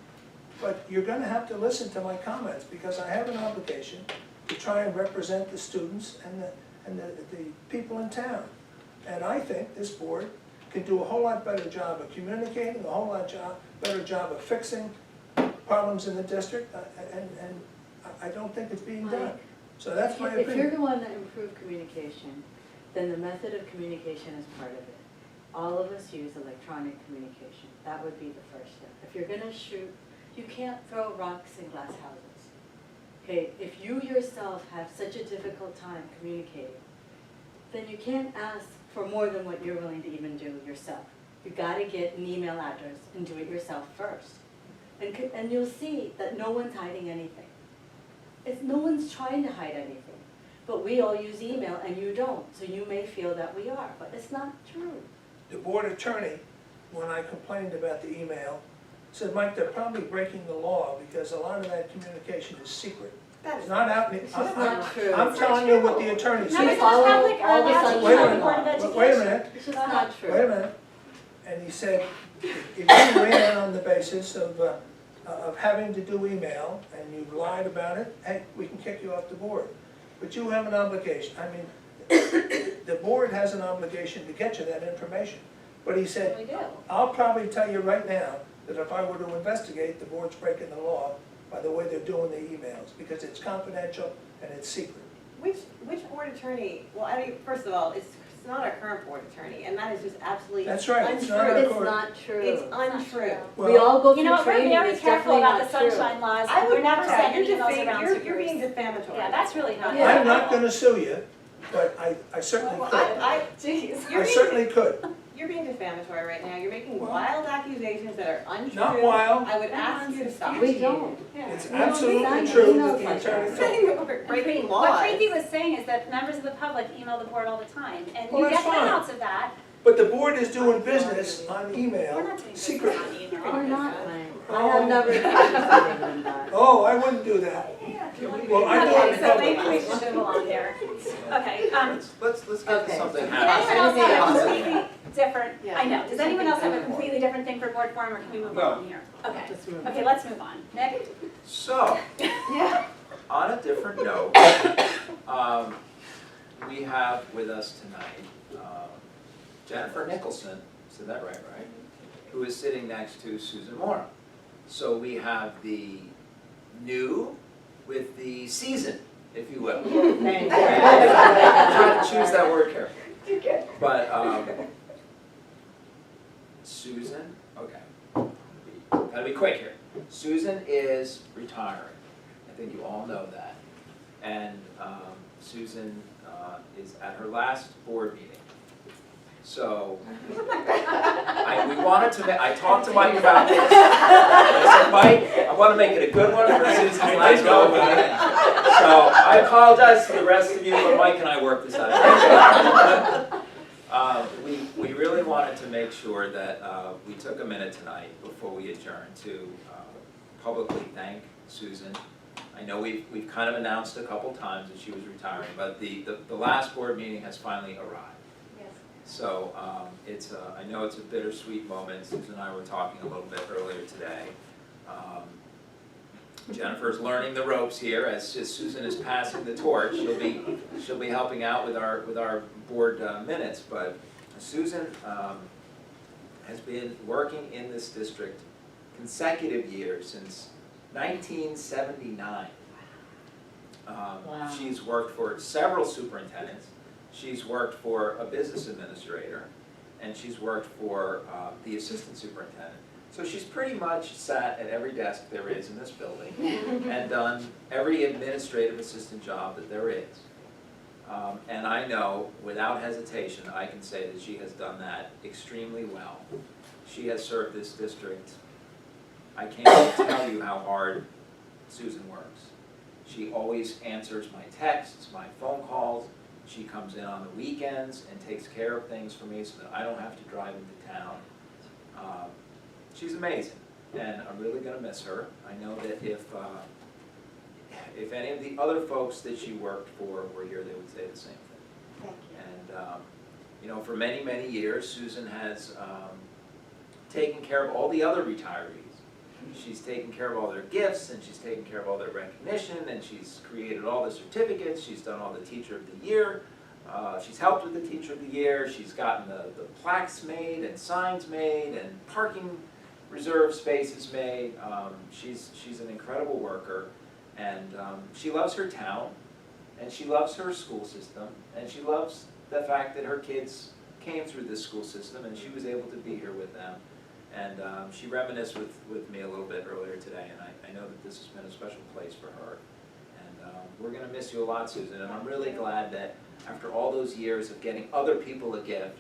but you're gonna have to listen to my comments, because I have an obligation to try and represent the students and the people in town. And I think this board can do a whole lot better job of communicating, a whole lot better job of fixing problems in the district, and I don't think it's being done. So that's my If you're opinion. the one that improved communication, then the method of communication is part of it. All of us use electronic communication. That would be the first step. If you're gonna shoot, you can't throw rocks in glass houses. Okay, if you yourself have such a difficult time communicating, then you can't ask for more than what you're willing to even do yourself. You gotta get an email address and do it yourself first. And you'll see that no one's hiding anything. No one's trying to hide anything. But we all use email and you don't, so you may feel that we are, but it's not true. The board attorney, when I complained about the email, said, Mike, they're probably breaking the law because a lot of that communication is secret. That It's is not out, It's just not true. I'm telling you what the attorney Members said. of the follow public are all the allowed to Wait a email the minute. Board of Education. Wait a minute. It's just not true. Wait a minute. And he said, if you ran on the basis of having to do email and you lied about it, hey, we can kick you off the board. But you have an obligation. I mean, the board has an obligation to get you that information. But he said, We do. I'll probably tell you right now that if I were to investigate, the board's breaking the law by the way they're doing the emails, because it's confidential and it's secret. Which board attorney, well, I mean, first of all, it's not our current board attorney, and that is just absolutely That's right, it's not untrue. our It's court. not true. It's untrue. We all go You through know, we're training, very it's careful definitely about not the true. sunshine laws, I would we're never not sending you're emails around to you're being groups. defamatory. Yeah, that's really not. Yeah. I'm not gonna sue you, but I certainly Well, could. Jeez. You're I being- certainly could. You're being defamatory right now. You're making Well, wild accusations that are untrue. Not wild. I would ask you to stop. We don't. It's We don't absolutely sign true emails that the like attorney that. told me. Saying that we're breaking laws. What Preeti was saying is that members of the public email the board all the time, and Well, you that's get fine. printouts of that. But the board is doing business on We're email not doing business secretly. on email. We're not, Mike. I have never participated in that. Oh, I wouldn't do that. Well, I do it Okay, in so maybe we public. should move along here. Okay, Let's get to Okay. something. did anyone else have a Anything Preeti? different, Yeah. I know, does anyone else have a completely different thing for board forum, or can we move No. on here? Okay, Just move. okay, let's move on. Nick? So, Yeah. on a different note, we have with us tonight Jennifer Nicholson, said that right? Who is sitting next to Susan Mora. So we have the new with the seasoned, if you will. Thank you. I'm trying to choose that word carefully. But Susan, okay, gotta be quick here. Susan is retiring. I think you all know that. And Susan is at her last board meeting. So, we wanted to, I talked to Mike about this. I said, Mike, I want to make it a good one for Susan's last board meeting. So, I apologize to the rest of you, but Mike and I worked this out. We really wanted to make sure that we took a minute tonight before we adjourn to publicly thank Susan. I know we've kind of announced a couple times that she was retiring, but the last board meeting has finally arrived. So I know it's a bittersweet moment. Susan and I were talking a little bit earlier today. Jennifer's learning the ropes here as Susan is passing the torch. She'll be helping out with our board minutes. But Susan has been working in this district consecutive years since 1979. Wow. She's worked for several superintendents. She's worked for a business administrator, and she's worked for the assistant superintendent. So she's pretty much sat at every desk there is in this building and done every administrative assistant job that there is. And I know, without hesitation, I can say that she has done that extremely well. She has served this district. I can't even tell you how hard Susan works. She always answers my texts, my phone calls. She comes in on the weekends and takes care of things for me so that I don't have to drive into town. She's amazing, and I'm really going to miss her. I know that if any of the other folks that she worked for were here, they would say the same thing. Thank you. And you know, for many, many years, Susan has taken care of all the other retirees. She's taken care of all their gifts, and she's taken care of all their recognition, and she's created all the certificates. She's done all the Teacher of the Year. She's helped with the Teacher of the Year. She's gotten the plaques made and signs made and parking reserve spaces made. She's an incredible worker, and she loves her town, and she loves her school system, and she loves the fact that her kids came through this school system, and she was able to be here with them. And she reminisced with me a little bit earlier today, and I know that this has been a special place for her. And we're going to miss you a lot, Susan, and I'm really glad that after all those years of getting other people a gift,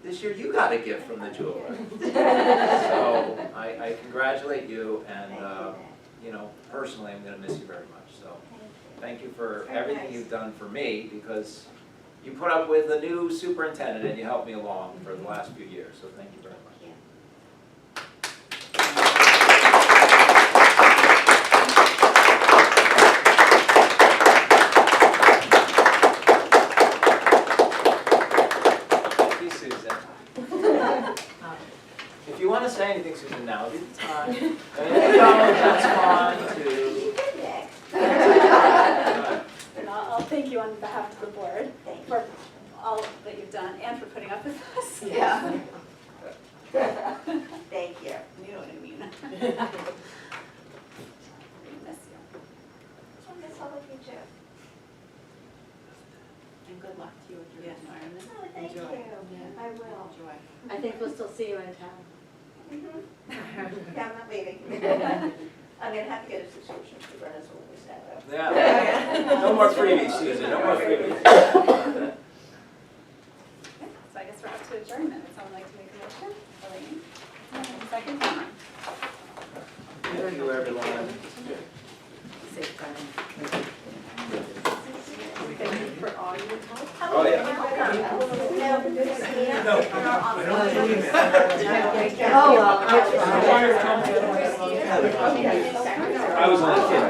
this year you got a gift from the jeweler. So I congratulate you, and you know, personally I'm going to miss you very much. So thank you for everything you've done for me, because you put up with a new superintendent and you helped me along for the last few years, so thank you very much. If you want to say anything, Susan, now would be the time. And if you don't, that's fine too. And I'll thank you on behalf of the board for all that you've done and for putting up with us. Yeah. Thank you. You know what I mean. We miss you. I guess I'll look at you. And good luck to you with your retirement. Oh, thank Enjoy. you. Yeah. I will. Enjoy. I think we'll still see you in town. Yeah, I'm not leaving. I'm gonna have to get a subscription to Brenna's when we stand up. Yeah. No more freebies, Susan, no more freebies. So I guess we're up to adjournment. Would someone like to make a motion? Elaine? Second? Thank you, everyone. Safe driving. Thank you for all your help. Oh, yeah. No, good to see you. No. Oh, well, I was on a kid,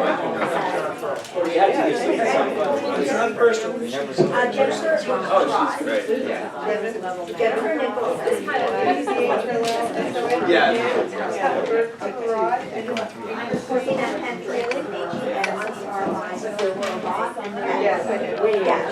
we had to do something. It's not personal. Jennifer Oh, she's great. Jennifer Nichols is Abroad and Christina Hendrick, and on our lines, there were a lot, and Yes, I do. yeah.